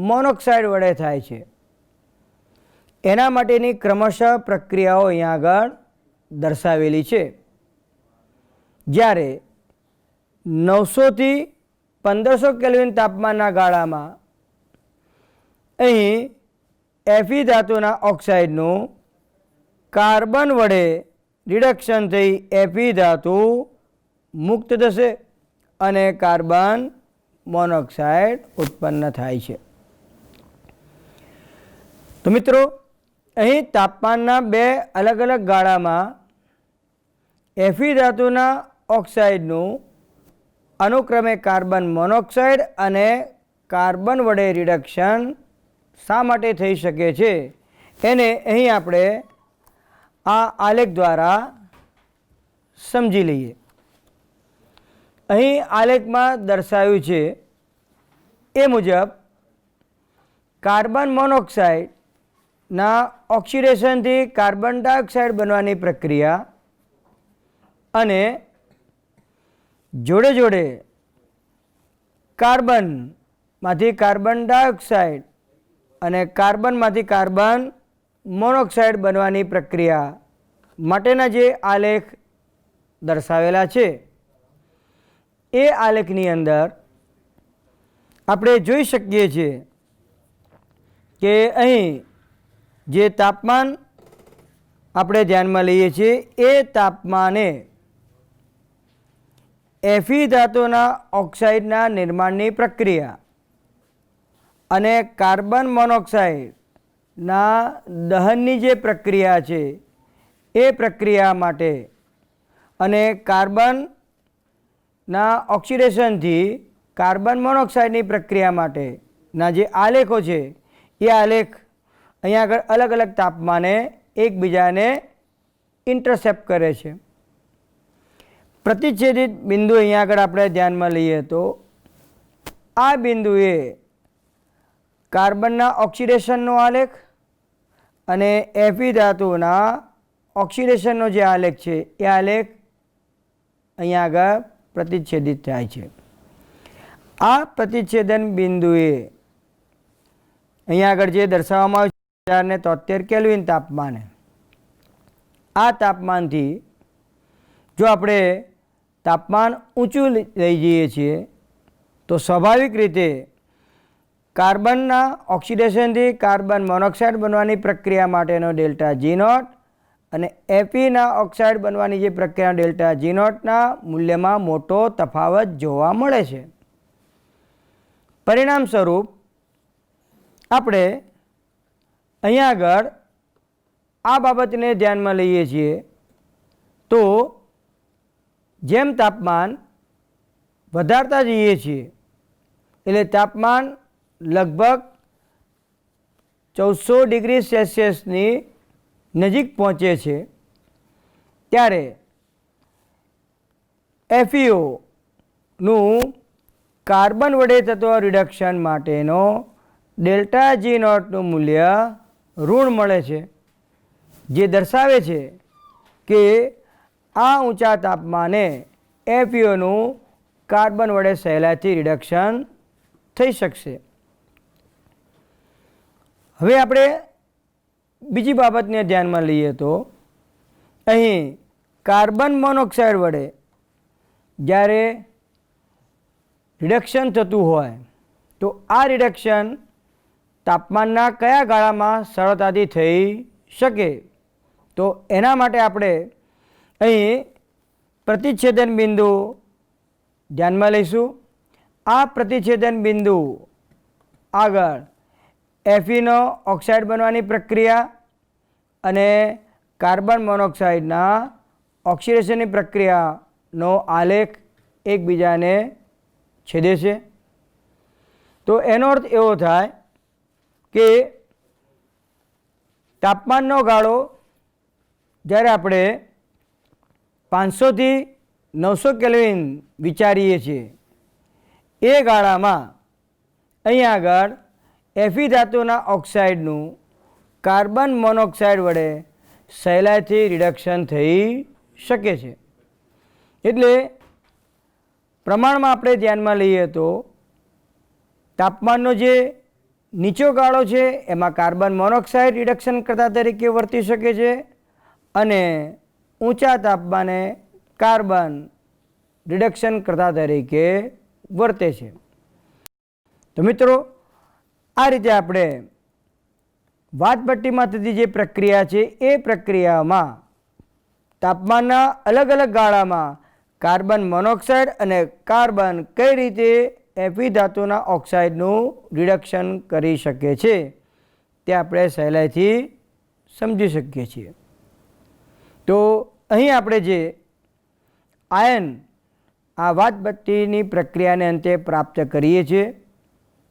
મોનોક્સાઇડ વડે થાય છે. એના માટેની ક્રમશઃ પ્રક્રિયાઓ અહીંયા આગળ દર્શાવેલી છે. જ્યારે 900 થી 1500 કેલ્વિન તાપમાનના ગાળામાં અહીં Fe ધાતુના ઓક્સાઇડનું કાર્બન વડે રિડક્શન થઈ Fe ધાતુ મુક્ત થશે અને કાર્બન મોનોક્સાઇડ ઉત્પન્ન થાય છે. તો મિત્રો, અહીં તાપમાનના બે અલગ અલગ ગાળામાં Fe ધાતુના ઓક્સાઇડનું અનુક્રમે કાર્બન મોનોક્સાઇડ અને કાર્બન વડે રિડક્શન શા માટે થઈ શકે છે એને અહીં આપણે આ આલેખ દ્વારા સમજી લઈએ. અહીં આલેખમાં દર્શાવ્યું છે એ મુજબ કાર્બન મોનોક્સાઇડના ઓક્સિડેશનથી કાર્બન ડાયોક્સાઇડ બનવાની પ્રક્રિયા અને જોડે જોડે કાર્બનમાંથી કાર્બન ડાયોક્સાઇડ અને કાર્બનમાંથી કાર્બન મોનોક્સાઇડ બનવાની પ્રક્રિયા માટેના જે આલેખ દર્શાવેલા છે એ આલેખની અંદર આપણે જોઈ શકીએ છીએ કે અહીં જે તાપમાન આપણે ધ્યાનમાં લઈએ છીએ એ તાપમાને Fe ધાતુના ઓક્સાઇડના નિર્માણની પ્રક્રિયા અને કાર્બન મોનોક્સાઇડના દહનની જે પ્રક્રિયા છે એ પ્રક્રિયા માટે અને કાર્બનના ઓક્સિડેશનથી કાર્બન મોનોક્સાઇડની પ્રક્રિયા માટેના જે આલેખો છે એ આલેખ અહીંયા આગળ અલગ અલગ તાપમાને એકબીજાને ઇન્ટરસેપ્ટ કરે છે. પ્રતિચ્છેદિત બિંદુ અહીંયા આગળ આપણે ધ્યાનમાં લઈએ તો આ બિંદુએ કાર્બનના ઓક્સિડેશનનો આલેખ અને Fe ધાતુના ઓક્સિડેશનનો જે આલેખ છે એ આલેખ અહીંયા આગળ પ્રતિચ્છેદિત થાય છે. આ પ્રતિચ્છેદન બિંદુએ અહીંયા આગળ જે દર્શાવવામાં આવ્યું છે 473 કેલ્વિન તાપમાને, આ તાપમાનથી જો આપણે તાપમાન ઊંચું લઈ જઈએ છીએ તો સ્વાભાવિક રીતે કાર્બનના ઓક્સિડેશનથી કાર્બન મોનોક્સાઇડ બનવાની પ્રક્રિયા માટેનો ડેલ્ટા G નોટ અને Feના ઓક્સાઇડ બનવાની જે પ્રક્રિયા ડેલ્ટા G નોટના મૂલ્યમાં મોટો તફાવત જોવા મળે છે. પરિણામ સ્વરૂપ આપણે અહીંયા આગળ આ બાબતને ધ્યાનમાં લઈએ છીએ તો જેમ તાપમાન વધારતા જઈએ છીએ એટલે તાપમાન લગભગ 1400 ડિગ્રી સેલ્સિયસની નજીક પહોંચે છે ત્યારે FeOનું કાર્બન વડે થતો રિડક્શન માટેનો ડેલ્ટા G નોટનું મૂલ્ય ઋણ મળે છે, જે દર્શાવે છે કે આ ઊંચા તાપમાને FeOનું કાર્બન વડે સહેલાઈથી રિડક્શન થઈ શકશે. હવે આપણે બીજી બાબતને ધ્યાનમાં લઈએ તો અહીં કાર્બન મોનોક્સાઇડ વડે જ્યારે રિડક્શન થતું હોય તો આ રિડક્શન તાપમાનના કયા ગાળામાં સરળતાથી થઈ શકે, તો એના માટે આપણે અહીં પ્રતિચ્છેદન બિંદુ ધ્યાનમાં લઈશું. આ પ્રતિચ્છેદન બિંદુ આગળ Feનો ઓક્સાઇડ બનવાની પ્રક્રિયા અને કાર્બન મોનોક્સાઇડના ઓક્સિડેશનની પ્રક્રિયાનો આલેખ એકબીજાને છેદે છે. તો એનો અર્થ એવો થાય કે તાપમાનનો ગાળો જ્યારે આપણે 500 થી 900 કેલ્વિન વિચારીએ છીએ એ ગાળામાં અહીંયા આગળ Fe ધાતુના ઓક્સાઇડનું કાર્બન મોનોક્સાઇડ વડે સહેલાઈથી રિડક્શન થઈ શકે છે. એટલે પ્રમાણમાં આપણે ધ્યાનમાં લઈએ તો તાપમાનનો જે નીચો ગાળો છે એમાં કાર્બન મોનોક્સાઇડ રિડક્શન કરતા તરીકે વર્તી શકે છે અને ઊંચા તાપમાને કાર્બન રિડક્શન કરતા તરીકે વર્તે છે. તો મિત્રો આ રીતે આપણે વાતભટ્ટીમાં થતી જે પ્રક્રિયા છે એ પ્રક્રિયામાં તાપમાનના અલગ અલગ ગાળામાં કાર્બન મોનોક્સાઇડ અને કાર્બન કઈ રીતે Fe ધાતુના ઓક્સાઇડનું રિડક્શન કરી શકે છે તે આપણે સહેલાઈથી સમજી શકીએ છીએ. તો અહીં આપણે જે આયન આ વાતભટ્ટીની પ્રક્રિયાને અંતે પ્રાપ્ત કરીએ છીએ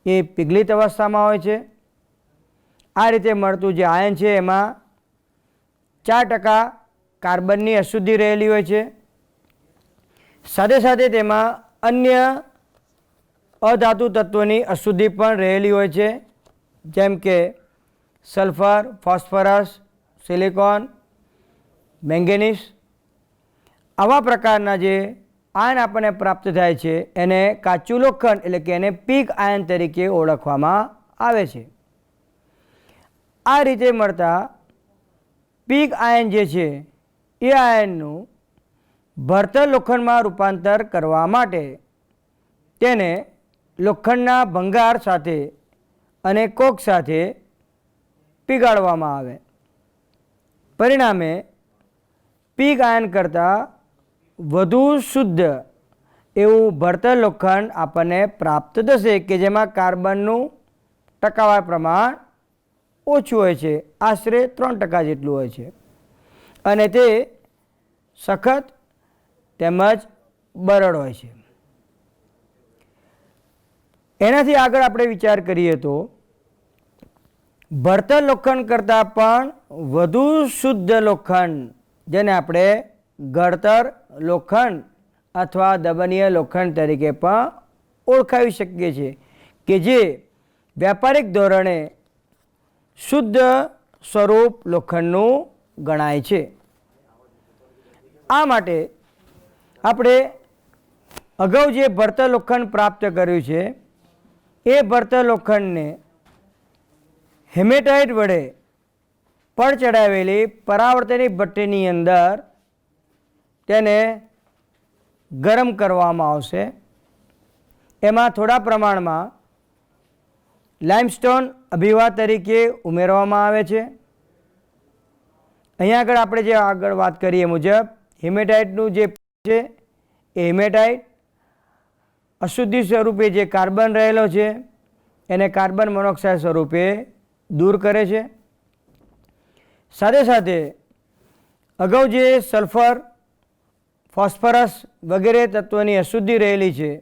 એ પીગલિત અવસ્થામાં હોય છે. આ રીતે મળતું જે આયન છે એમાં 4% કાર્બનની અશુદ્ધિ રહેલી હોય છે. સાથે સાથે તેમાં અન્ય અધાતુ તત્વોની અશુદ્ધિ પણ રહેલી હોય છે, જેમ કે સલ્ફર, ફોસ્ફરસ, સિલિકોન, મેંગેનીસ. આવા પ્રકારના જે આયન આપણને પ્રાપ્ત થાય છે એને કાચું લોખંડ એટલે કે એને પીગ આયન તરીકે ઓળખવામાં આવે છે. આ રીતે મળતા પીગ આયન જે છે એ આયનનું ભરતર લોખંડમાં રૂપાંતર કરવા માટે તેને લોખંડના ભંગાર સાથે અને કોક સાથે પીગાળવામાં આવે. પરિણામે પીગ આયન કરતાં વધુ શુદ્ધ એવું ભરતર લોખંડ આપણને પ્રાપ્ત થશે કે જેમાં કાર્બનનું ટકાવાર પ્રમાણ ઓછું હોય છે, આશરે 3% જેટલું હોય છે અને તે સખત તેમજ બરડ હોય છે. એનાથી આગળ આપણે વિચાર કરીએ તો ભરતર લોખંડ કરતાં પણ વધુ શુદ્ધ લોખંડ જેને આપણે ગળતર લોખંડ અથવા દબનીય લોખંડ તરીકે પણ ઓળખાવી શકીએ છીએ કે જે વ્યાપારિક ધોરણે શુદ્ધ સ્વરૂપ લોખંડનું ગણાય છે. આ માટે આપણે અગાઉ જે ભરતર લોખંડ પ્રાપ્ત કર્યું છે એ ભરતર લોખંડને હેમેટાઇટ વડે પડ ચડાવેલી પરાવર્તની ભઠ્ઠીની અંદર તેને ગરમ કરવામાં આવશે. એમાં થોડા પ્રમાણમાં લાઇમસ્ટોન અભિવા તરીકે ઉમેરવામાં આવે છે. અહીંયા આગળ આપણે જે આગળ વાત કરીએ મુજબ હિમેટાઇટનું જે છે એ હિમેટાઇટ અશુદ્ધિ સ્વરૂપે જે કાર્બન રહેલો છે એને કાર્બન મોનોક્સાઇડ સ્વરૂપે દૂર કરે છે. સાથે સાથે અગાઉ જે સલ્ફર, ફોસ્ફરસ વગેરે તત્વોની અશુદ્ધિ રહેલી છે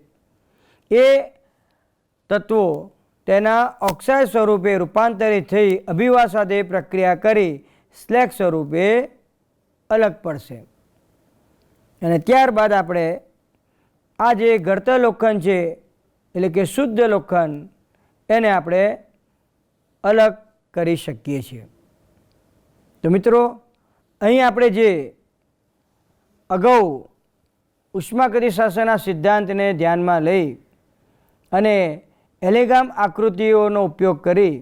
એ તત્વો તેના ઓક્સાઇડ સ્વરૂપે રૂપાંતરિત થઈ અભિવા સાથે પ્રક્રિયા કરી સ્લેગ સ્વરૂપે અલગ પડશે અને ત્યારબાદ આપણે આ જે ગળતર લોખંડ છે એટલે કે શુદ્ધ લોખંડ એને આપણે અલગ કરી શકીએ છીએ. તો મિત્રો અહીં આપણે જે અગાઉ ઉષ્માગતિશાસ્ત્રના સિદ્ધાંતને ધ્યાનમાં લઈ અને એલેગામ આકૃતિઓનો ઉપયોગ કરી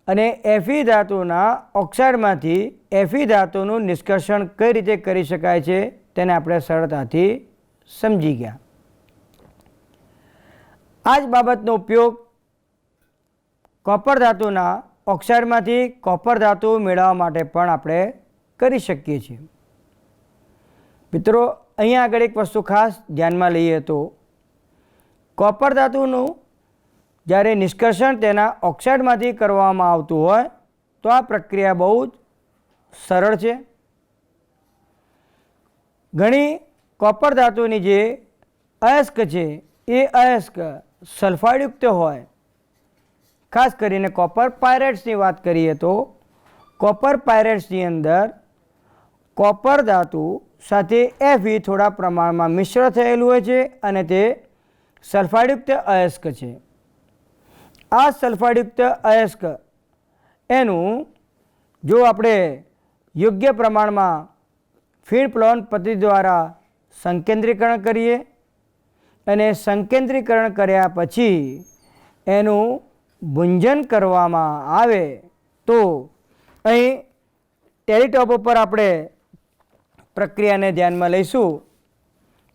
અને એફી ધાતુના ઓક્સાઇડમાંથી એફી ધાતુનું નિષ્કર્ષણ કઈ રીતે કરી શકાય છે તેને આપણે સરળતાથી સમજી ગયા. આ જ બાબતનો ઉપયોગ કોપર ધાતુના ઓક્સાઇડમાંથી કોપર ધાતુ મેળવવા માટે પણ આપણે કરી શકીએ છીએ. મિત્રો અહીંયા આગળ એક વસ્તુ ખાસ ધ્યાનમાં લઈએ તો કોપર ધાતુનું જ્યારે નિષ્કર્ષણ તેના ઓક્સાઇડમાંથી કરવામાં આવતું હોય તો આ પ્રક્રિયા બહુ જ સરળ છે. ઘણી કોપર ધાતુની જે અયસ્ક છે એ અયસ્ક સલ્ફાઇડયુક્ત હોય. ખાસ કરીને કોપર પાયરેટ્સની વાત કરીએ તો કોપર પાયરેટ્સની અંદર કોપર ધાતુ સાથે એફી થોડા પ્રમાણમાં મિશ્ર થયેલું હોય છે અને તે સલ્ફાઇડયુક્ત અયસ્ક છે. આ સલ્ફાઇડયુક્ત અયસ્ક એનું જો આપણે યોગ્ય પ્રમાણમાં ફીણ પ્લોન પદ્ધતિ દ્વારા સંકેન્દ્રીકરણ કરીએ અને સંકેન્દ્રીકરણ કર્યા પછી એનું ભુંજન કરવામાં આવે તો અહીં ટેલિટોપ ઉપર આપણે પ્રક્રિયાને ધ્યાનમાં લઈશું.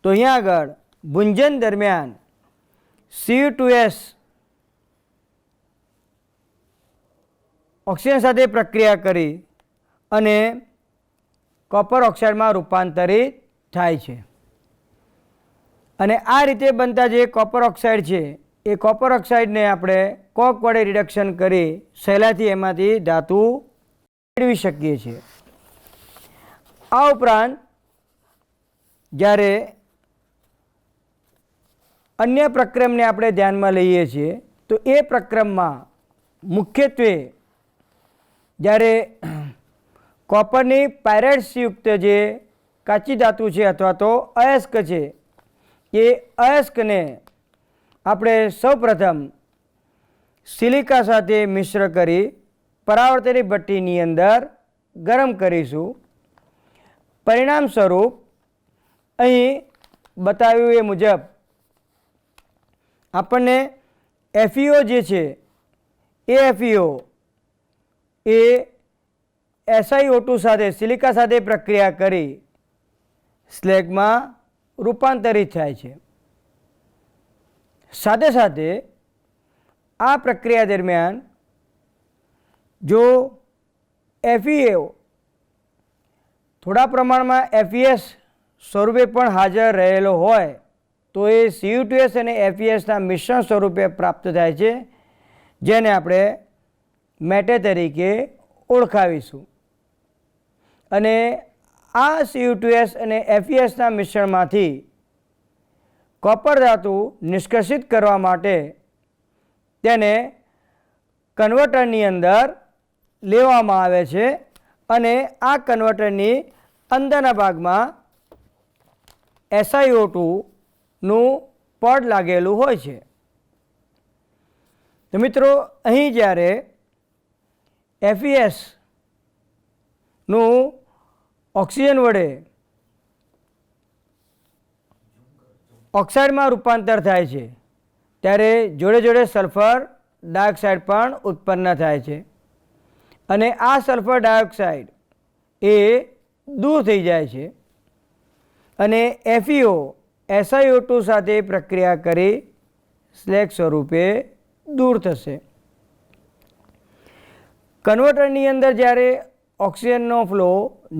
તો અહીંયા આગળ ભુંજન દરમિયાન Cu2S ઓક્સિજન સાથે પ્રક્રિયા કરી અને કોપર ઓક્સાઇડમાં રૂપાંતરિત થાય છે અને આ રીતે બનતા જે કોપર ઓક્સાઇડ છે એ કોપર ઓક્સાઇડને આપણે કોક વડે રિડક્શન કરી સહેલાઈથી એમાંથી ધાતુ મેળવી શકીએ છીએ. આ ઉપરાંત જ્યારે અન્ય પ્રક્રમને આપણે ધ્યાનમાં લઈએ છીએ તો એ પ્રક્રમમાં મુખ્યત્વે જ્યારે કોપરની પાયરેટ્સયુક્ત જે કાચી ધાતુ છે અથવા તો અયસ્ક છે એ અયસ્કને આપણે સૌપ્રથમ સિલિકા સાથે મિશ્ર કરી પરાવર્તની ભઠ્ઠીની અંદર ગરમ કરીશું. પરિણામ સ્વરૂપ અહીં બતાવ્યું એ મુજબ આપણને એફઈઓ જે છે એ એફઈઓ એ SiO2 સાથે સિલિકા સાથે પ્રક્રિયા કરી સ્લેગમાં રૂપાંતરિત થાય છે. સાથે સાથે આ પ્રક્રિયા દરમિયાન જો FeO થોડા પ્રમાણમાં FeS સ્વરૂપે પણ હાજર રહેલો હોય તો એ Cu2S અને FeSના મિશ્રણ સ્વરૂપે પ્રાપ્ત થાય છે, જેને આપણે મેટે તરીકે ઓળખાવીશું. અને આ Cu2S અને FeSના મિશ્રણમાંથી કોપર ધાતુ નિષ્કર્ષિત કરવા માટે તેને કન્વર્ટરની અંદર લેવામાં આવે છે અને આ કન્વર્ટરની અંદરના ભાગમાં SiO2નું પડ લાગેલું હોય છે. તો મિત્રો, અહીં જ્યારે FeSનું ઓક્સિજન વડે ઓક્સાઇડમાં રૂપાંતર થાય છે ત્યારે જોડે જોડે સલ્ફર ડાયોક્સાઇડ પણ ઉત્પન્ન થાય છે અને આ સલ્ફર ડાયોક્સાઇડ એ દૂર થઈ જાય છે અને FeO SiO2 સાથે પ્રક્રિયા કરી સ્લેગ સ્વરૂપે દૂર થશે. કન્વર્ટરની અંદર જ્યારે ઓક્સિજનનો ફ્લો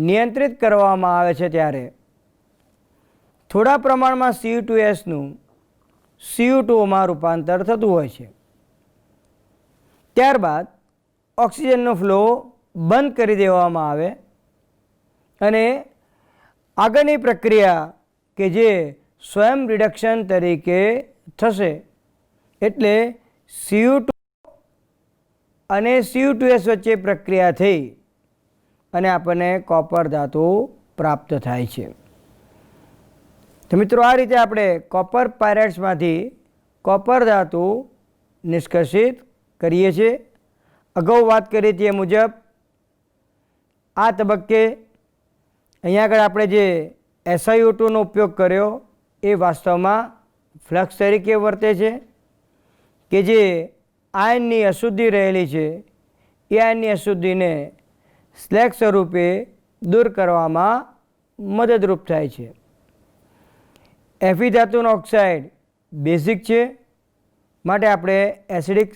નિયંત્રિત કરવામાં આવે છે ત્યારે થોડા પ્રમાણમાં Cu2Sનું Cu2માં રૂપાંતર થતું હોય છે. ત્યારબાદ ઓક્સિજનનો ફ્લો બંધ કરી દેવામાં આવે અને આગળની પ્રક્રિયા કે જે સ્વયં રિડક્શન તરીકે થશે, એટલે Cu2 અને Cu2S વચ્ચે પ્રક્રિયા થઈ અને આપણને કોપર ધાતુ પ્રાપ્ત થાય છે. તો મિત્રો, આ રીતે આપણે કોપર પાયરાઇટ્સમાંથી કોપર ધાતુ નિષ્કર્ષિત કરીએ છીએ. અગાઉ વાત કરી તે મુજબ આ તબક્કે અહીંયા આગળ આપણે જે SiO2નો ઉપયોગ કર્યો એ વાસ્તવમાં ફ્લક્સ તરીકે વર્તે છે કે જે આયનની અશુદ્ધિ રહેલી છે એ આયનની અશુદ્ધિને સ્લેગ સ્વરૂપે દૂર કરવામાં મદદરૂપ થાય છે. Fe ધાતુનો ઓક્સાઇડ બેઝિક છે, માટે આપણે એસિડિક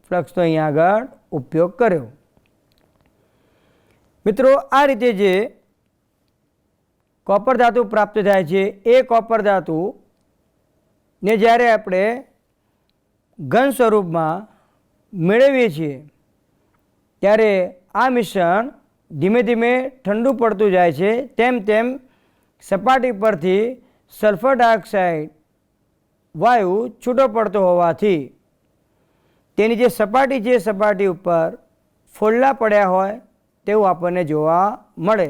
ફ્લક્સનો અહીંયા આગળ ઉપયોગ કર્યો. મિત્રો, આ રીતે જે કોપર ધાતુ પ્રાપ્ત થાય છે એ કોપર ધાતુને જ્યારે આપણે ઘન સ્વરૂપમાં મેળવીએ છીએ ત્યારે આ મિશ્રણ ધીમે ધીમે ઠંડુ પડતું જાય છે, તેમ તેમ સપાટી પરથી સલ્ફર ડાયોક્સાઇડ વાયુ છૂટો પડતો હોવાથી તેની જે સપાટી છે સપાટી ઉપર ફોલ્લા પડ્યા હોય તેવું આપણને જોવા મળે.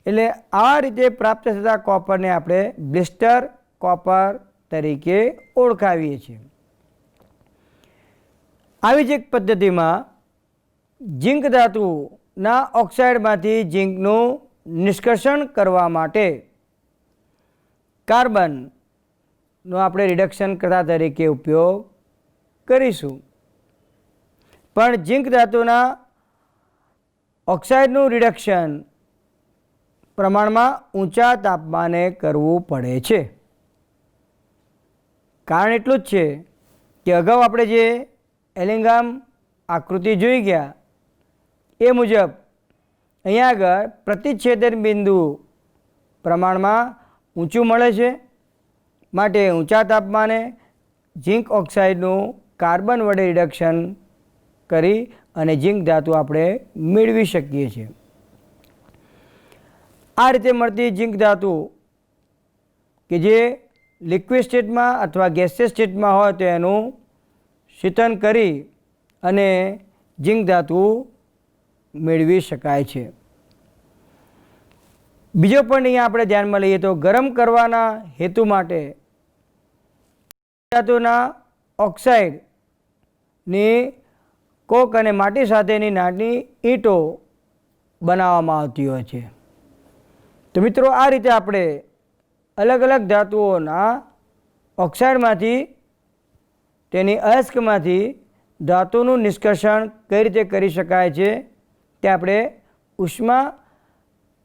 એટલે આ રીતે પ્રાપ્ત થતા કોપરને આપણે બ્લિસ્ટર કોપર તરીકે ઓળખાવીએ છીએ. આવી જ એક પદ્ધતિમાં ઝીંક ધાતુના ઓક્સાઇડમાંથી ઝીંકનું નિષ્કર્ષણ કરવા માટે કાર્બનનો આપણે રિડક્શન કરતા તરીકે ઉપયોગ કરીશું. પણ ઝીંક ધાતુના ઓક્સાઇડનું રિડક્શન પ્રમાણમાં ઊંચા તાપમાને કરવું પડે છે. કારણ એટલું જ છે કે અગાઉ આપણે જે એલિંગામ આકૃતિ જોઈ ગયા એ મુજબ અહીંયા આગળ પ્રતિચ્છેદન બિંદુ પ્રમાણમાં ઊંચું મળે છે, માટે ઊંચા તાપમાને ઝીંક ઓક્સાઇડનું કાર્બન વડે રિડક્શન કરી અને ઝીંક ધાતુ આપણે મેળવી શકીએ છીએ. આ રીતે મળતી ઝીંક ધાતુ કે જે લિક્વિડ સ્ટેટમાં અથવા ગેસિયસ સ્ટેટમાં હોય તો એનું શીતન કરી અને ઝીંક ધાતુ મેળવી શકાય છે. બીજો પણ અહીંયા આપણે ધ્યાનમાં લઈએ તો ગરમ કરવાના હેતુ માટે ધાતુના ઓક્સાઇડની કોક અને માટી સાથેની નાની ઈંટો બનાવવામાં આવતી હોય છે. તો મિત્રો, આ રીતે આપણે અલગ અલગ ધાતુઓના ઓક્સાઇડમાંથી તેની અયસ્કમાંથી ધાતુનું નિષ્કર્ષણ કઈ રીતે કરી શકાય છે તે આપણે ઉષ્મા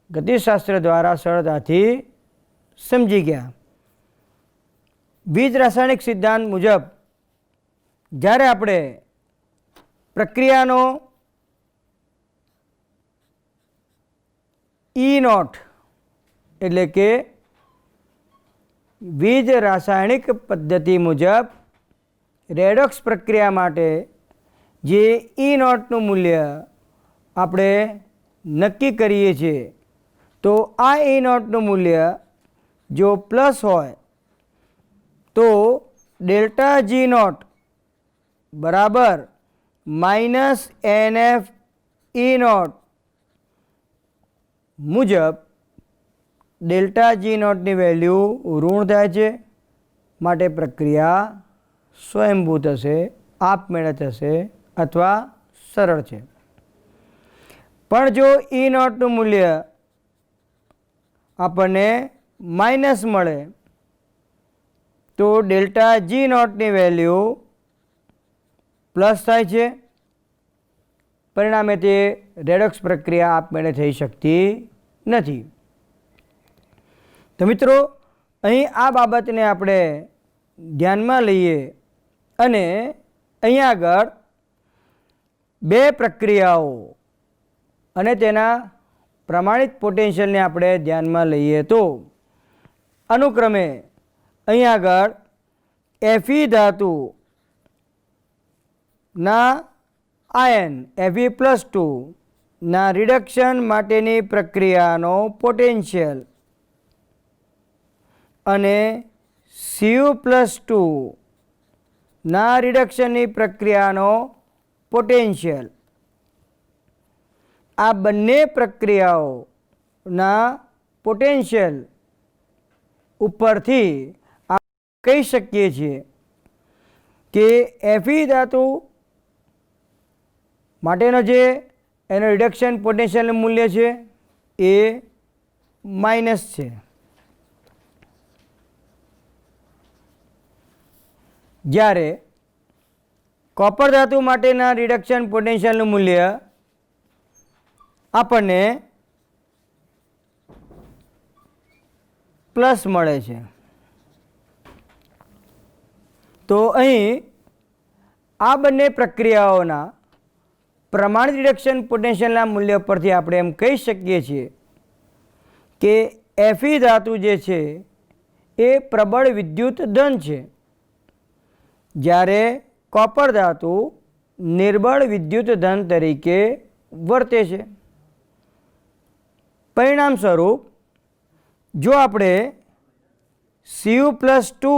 ગતિશાસ્ત્ર દ્વારા સરળતાથી સમજી ગયા. વીજ રાસાયણિક સિદ્ધાંત મુજબ જ્યારે આપણે પ્રક્રિયાનો E0 એટલે કે વીજ રાસાયણિક પદ્ધતિ મુજબ રેડોક્સ પ્રક્રિયા માટે જે E0 નું મૂલ્ય આપણે નક્કી કરીએ છીએ, તો આ E0 નું મૂલ્ય જો પ્લસ હોય તો ડેલ્ટા G0 બરાબર માઇનસ NF E0 મુજબ ડેલ્ટા G0 ની વેલ્યુ ઋણ થાય છે. માટે પ્રક્રિયા સ્વયંભૂ થશે, આપમેળે થશે અથવા સરળ છે. પણ જો E0 નું મૂલ્ય આપણને માઇનસ મળે તો ડેલ્ટા G0 ની વેલ્યુ પ્લસ થાય છે. પરિણામે તે રેડોક્સ પ્રક્રિયા આપમેળે થઈ શકતી નથી. તો મિત્રો, અહીં આ બાબતને આપણે ધ્યાનમાં લઈએ અને અહીંયા આગળ બે પ્રક્રિયાઓ અને તેના પ્રમાણિત પોટેન્શિયલને આપણે ધ્યાનમાં લઈએ તો અનુક્રમે અહીંયા આગળ Fe ધાતુના આયન Fe+2 ના રિડક્શન માટેની પ્રક્રિયાનો પોટેન્શિયલ અને Cu+2 ના રિડક્શનની પ્રક્રિયાનો પોટેન્શિયલ, આ બંને પ્રક્રિયાઓના પોટેન્શિયલ ઉપરથી આપણે કહી શકીએ છીએ કે Fe ધાતુ માટેનો જે એનો રિડક્શન પોટેન્શિયલનું મૂલ્ય છે એ માઇનસ છે. જ્યારે કોપર ધાતુ માટેના રિડક્શન પોટેન્શિયલનું મૂલ્ય આપણને પ્લસ મળે છે. તો અહીં આ બંને પ્રક્રિયાઓના પ્રમાણિત રિડક્શન પોટેન્શિયલના મૂલ્ય પરથી આપણે એમ કહી શકીએ છીએ કે Fe ધાતુ જે છે એ પ્રબળ વિદ્યુત ધન છે, જ્યારે કોપર ધાતુ નિર્બળ વિદ્યુત ધન તરીકે વર્તે છે. પરિણામ સ્વરૂપ જો આપણે Cu+2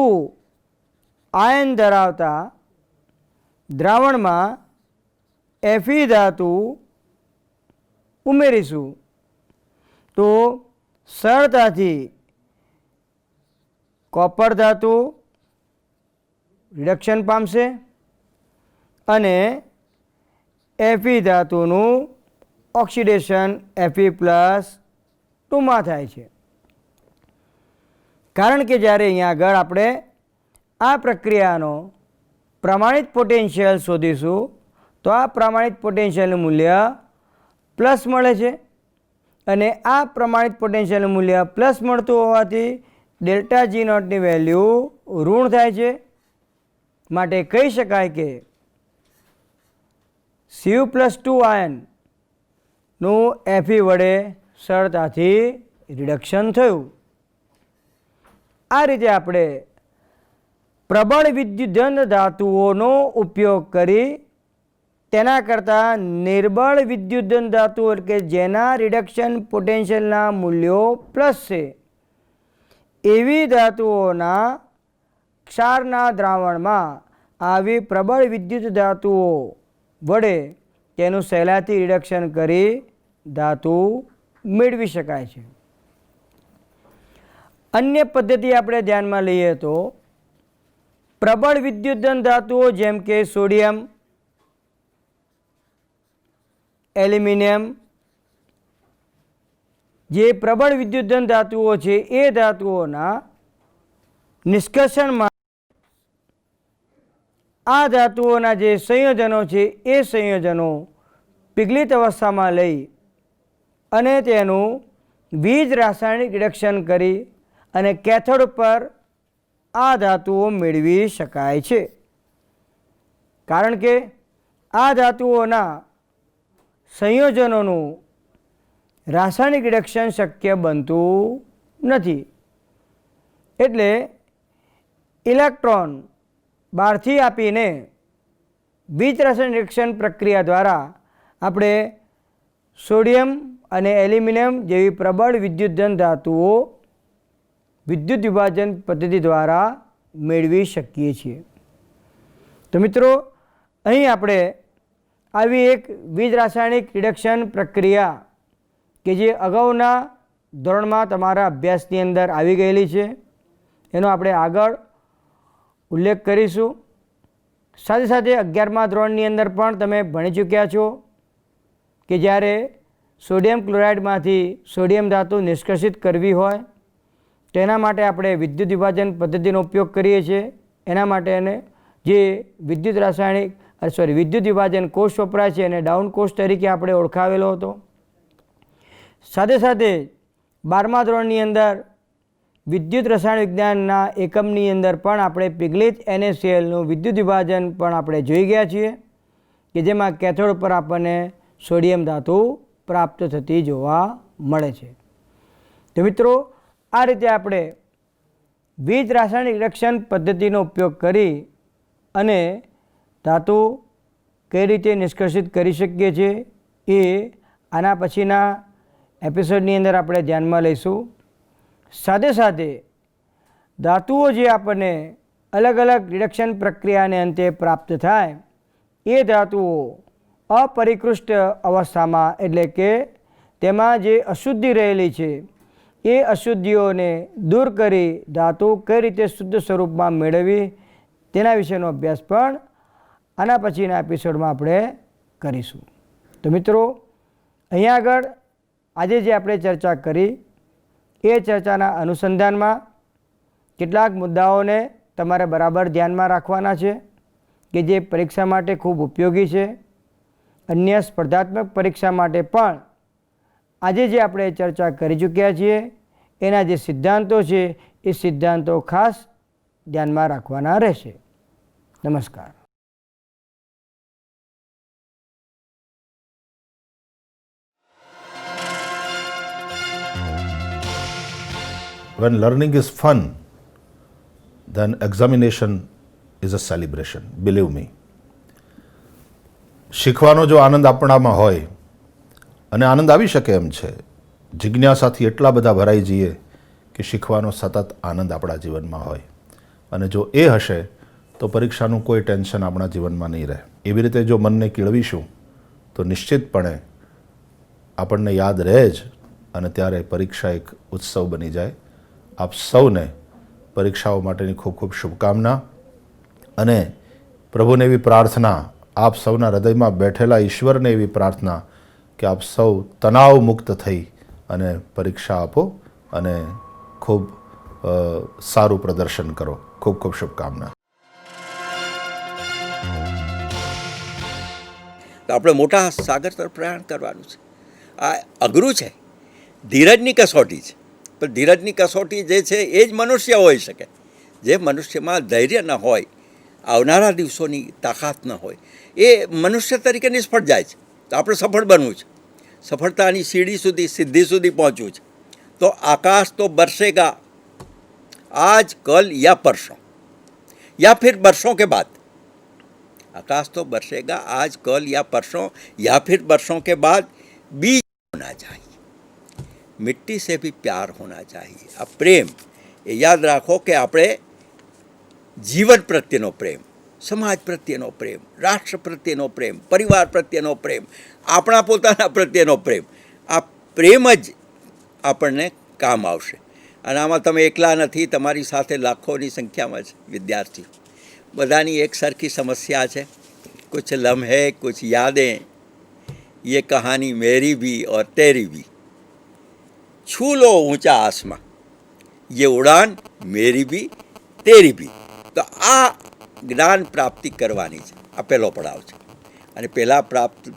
આયન ધરાવતા દ્રાવણમાં Fe ધાતુ ઉમેરીશું તો સરળતાથી કોપર ધાતુ રિડક્શન પામશે અને Fe ધાતુનું ઓક્સિડેશન Fe+2 માં થાય છે. કારણ કે જ્યારે અહીંયા આગળ આપણે આ પ્રક્રિયાનો પ્રમાણિત પોટેન્શિયલ શોધીશું તો આ પ્રમાણિત પોટેન્શિયલનું મૂલ્ય પ્લસ મળે છે અને આ પ્રમાણિત પોટેન્શિયલનું મૂલ્ય પ્લસ મળતું હોવાથી ડેલ્ટા G0 ની વેલ્યુ ઋણ થાય છે. માટે કહી શકાય કે Cu+2 આયનનું Fe વડે સરળતાથી રિડક્શન થયું. આ રીતે આપણે પ્રબળ વિદ્યુતધન ધાતુઓનો ઉપયોગ કરી તેના કરતાં નિર્બળ વિદ્યુતધન ધાતુઓ એટલે કે જેના રિડક્શન પોટેન્શિયલના મૂલ્યો પ્લસ છે એવી ધાતુઓના ક્ષારના દ્રાવણમાં આવી પ્રબળ વિદ્યુત ધાતુઓ વડે તેનું સહેલાઈથી રિડક્શન કરી ધાતુ મેળવી શકાય છે. અન્ય પદ્ધતિ આપણે ધ્યાનમાં લઈએ તો પ્રબળ વિદ્યુતધન ધાતુઓ જેમ કે સોડિયમ, એલ્યુમિનિયમ જે પ્રબળ વિદ્યુતધન ધાતુઓ છે એ ધાતુઓના નિષ્કર્ષણમાં આ ધાતુઓના જે સંયોજનો છે એ સંયોજનો પીગલિત અવસ્થામાં લઈ અને તેનું બીજ રાસાયણિક રિડક્શન કરી અને કેથોડ પર આ ધાતુઓ મેળવી શકાય છે. કારણ કે આ ધાતુઓના સંયોજનોનું રાસાયણિક રિડક્શન શક્ય બનતું નથી. એટલે ઇલેક્ટ્રોન બહારથી આપીને બીજ રાસાયણિક રિડક્શન પ્રક્રિયા દ્વારા આપણે સોડિયમ અને એલ્યુમિનિયમ જેવી પ્રબળ વિદ્યુતધન ધાતુઓ વિદ્યુત વિભાજન પદ્ધતિ દ્વારા મેળવી શકીએ છીએ. તો મિત્રો, અહીં આપણે આવી એક બીજ રાસાયણિક રિડક્શન પ્રક્રિયા કે જે અગાઉના ધોરણમાં તમારા અભ્યાસની અંદર આવી ગયેલી છે એનો આપણે આગળ ઉલ્લેખ કરીશું. સાથે સાથે 11મા ધોરણની અંદર પણ તમે ભણી ચૂક્યા છો કે જ્યારે સોડિયમ ક્લોરાઇડમાંથી સોડિયમ ધાતુ નિષ્કર્ષિત કરવી હોય તો એના માટે આપણે વિદ્યુત વિભાજન પદ્ધતિનો ઉપયોગ કરીએ છીએ. એના માટે એને જે વિદ્યુત વિભાજન કોષ વપરાય છે એને ડાઉન કોષ તરીકે આપણે ઓળખાવેલો હતો. સાથે સાથે 12મા ધોરણની અંદર વિદ્યુત રસાયણ વિજ્ઞાનના એકમની અંદર પણ આપણે પિગલેટ NaClનું વિદ્યુત વિભાજન પણ આપણે જોઈ ગયા છીએ કે જેમાં કેથોડ પર આપણને સોડિયમ ધાતુ પ્રાપ્ત થતી જોવા મળે છે. તો મિત્રો, આ રીતે આપણે બીજ રાસાયણિક રિડક્શન પદ્ધતિનો ઉપયોગ કરી અને ધાતુ કઈ રીતે નિષ્કર્ષિત કરી શકીએ છીએ એ આના પછીના એપિસોડની અંદર આપણે ધ્યાનમાં લઈશું. સાથે સાથે ધાતુઓ જે આપણને અલગ અલગ રિડક્શન પ્રક્રિયાને અંતે પ્રાપ્ત થાય એ ધાતુઓ અપરિકૃષ્ટ અવસ્થામાં એટલે કે તેમાં જે અશુદ્ધિ રહેલી છે એ અશુદ્ધિઓને દૂર કરી ધાતુ કઈ રીતે શુદ્ધ સ્વરૂપમાં મેળવવી તેના વિશેનો અભ્યાસ પણ આના પછીના એપિસોડમાં આપણે કરીશું. તો મિત્રો, અહીંયા આગળ આજે જે આપણે ચર્ચા કરી એ ચર્ચાના અનુસંધાનમાં કેટલાક મુદ્દાઓને તમારે બરાબર ધ્યાનમાં રાખવાના છે કે જે પરીક્ષા માટે ખૂબ ઉપયોગી છે. અન્ય સ્પર્ધાત્મક પરીક્ષા માટે પણ આજે જે આપણે ચર્ચા કરી ચૂક્યા છીએ એના જે સિદ્ધાંતો છે એ સિદ્ધાંતો ખાસ ધ્યાનમાં રાખવાના રહેશે. નમસ્કાર.
When learning is fun, then examination is a celebration. Believe me. શીખવાનો જો આનંદ આપણામાં હોય, અને આનંદ આવી શકે એમ છે, જિજ્ઞાસાથી એટલા બધા ભરાઈ જઈએ કે શીખવાનો સતત આનંદ આપણા જીવનમાં હોય, અને જો એ હશે તો પરીક્ષાનું કોઈ ટેન્શન આપણા જીવનમાં નહીં રહે. એવી રીતે જો મનને કેળવીશું તો નિશ્ચિતપણે આપણને યાદ રહે જ, અને ત્યારે પરીક્ષા એક ઉત્સવ બની જાય. આપ સૌને પરીક્ષાઓ માટેની ખૂબ ખૂબ શુભકામના, અને પ્રભુને એવી પ્રાર્થના, આપ સૌના હૃદયમાં બેઠેલા ઈશ્વરને એવી પ્રાર્થના કે આપ સૌ તણાવ મુક્ત થઈ અને પરીક્ષા આપો અને ખૂબ સારું પ્રદર્શન કરો. ખૂબ ખૂબ શુભકામના.
આપણે મોટા સાગર તરફ પ્રયાણ કરવાનું છે. આ અઘરું છે, ધીરજની કસોટી છે. પણ ધીરજની કસોટી જે છે એ જ મનુષ્ય હોઈ શકે. જે મનુષ્યમાં ધૈર્ય ન હોય, આવનારા દિવસોની તાકાત ન હોય, એ મનુષ્ય તરીકે નિષ્ફળ જાય છે. તો આપણે સફળ બનવું છે, સફળતાની સીડી સુધી, સિદ્ધિ સુધી પહોંચવું છે. તો આકાશ તો બરસેગા आज कल या परसों या फिर बरसों के बाद. आकाश तो बरसेगा आज कल या परसों या फिर बरसों के बाद. बीज होना चाहिए, मिट्टी से भी प्यार होना चाहिए. अब प्रेम ये याद રાખો કે આપણે જીવન પ્રત્યેનો પ્રેમ, સમાજ પ્રત્યેનો પ્રેમ, રાષ્ટ્ર પ્રત્યેનો પ્રેમ, પરિવાર પ્રત્યેનો પ્રેમ, આપણા પોતાના પ્રત્યેનો પ્રેમ, આ પ્રેમ જ આપણને કામ આવશે. અને આમાં તમે એકલા નથી, તમારી સાથે લાખોની સંખ્યામાં છે વિદ્યાર્થી. બધાની એક સરખી સમસ્યા છે. कुछ लम्हे कुछ यादें, ये कहानी मेरी भी और तेरी भी. छू लो ऊंचा आसमां, ये उड़ान मेरी भी तेरी भी. તો આ જ્ઞાન પ્રાપ્તિ કરવાની છે. આ પહેલો પડાવ છે. અને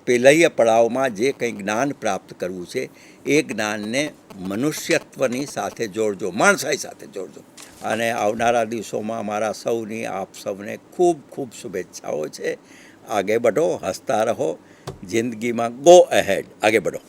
પહેલાંય પડાવમાં જે કંઈ જ્ઞાન પ્રાપ્ત કરવું છે એ જ્ઞાનને મનુષ્યત્વની સાથે જોડજો, માણસાઈ સાથે જોડજો. અને આવનારા દિવસોમાં મારા સૌની આપ સૌને ખૂબ ખૂબ શુભેચ્છાઓ છે. આગે બઢો, હસતા રહો, જિંદગીમાં ગો અહેડ, આગે બઢો.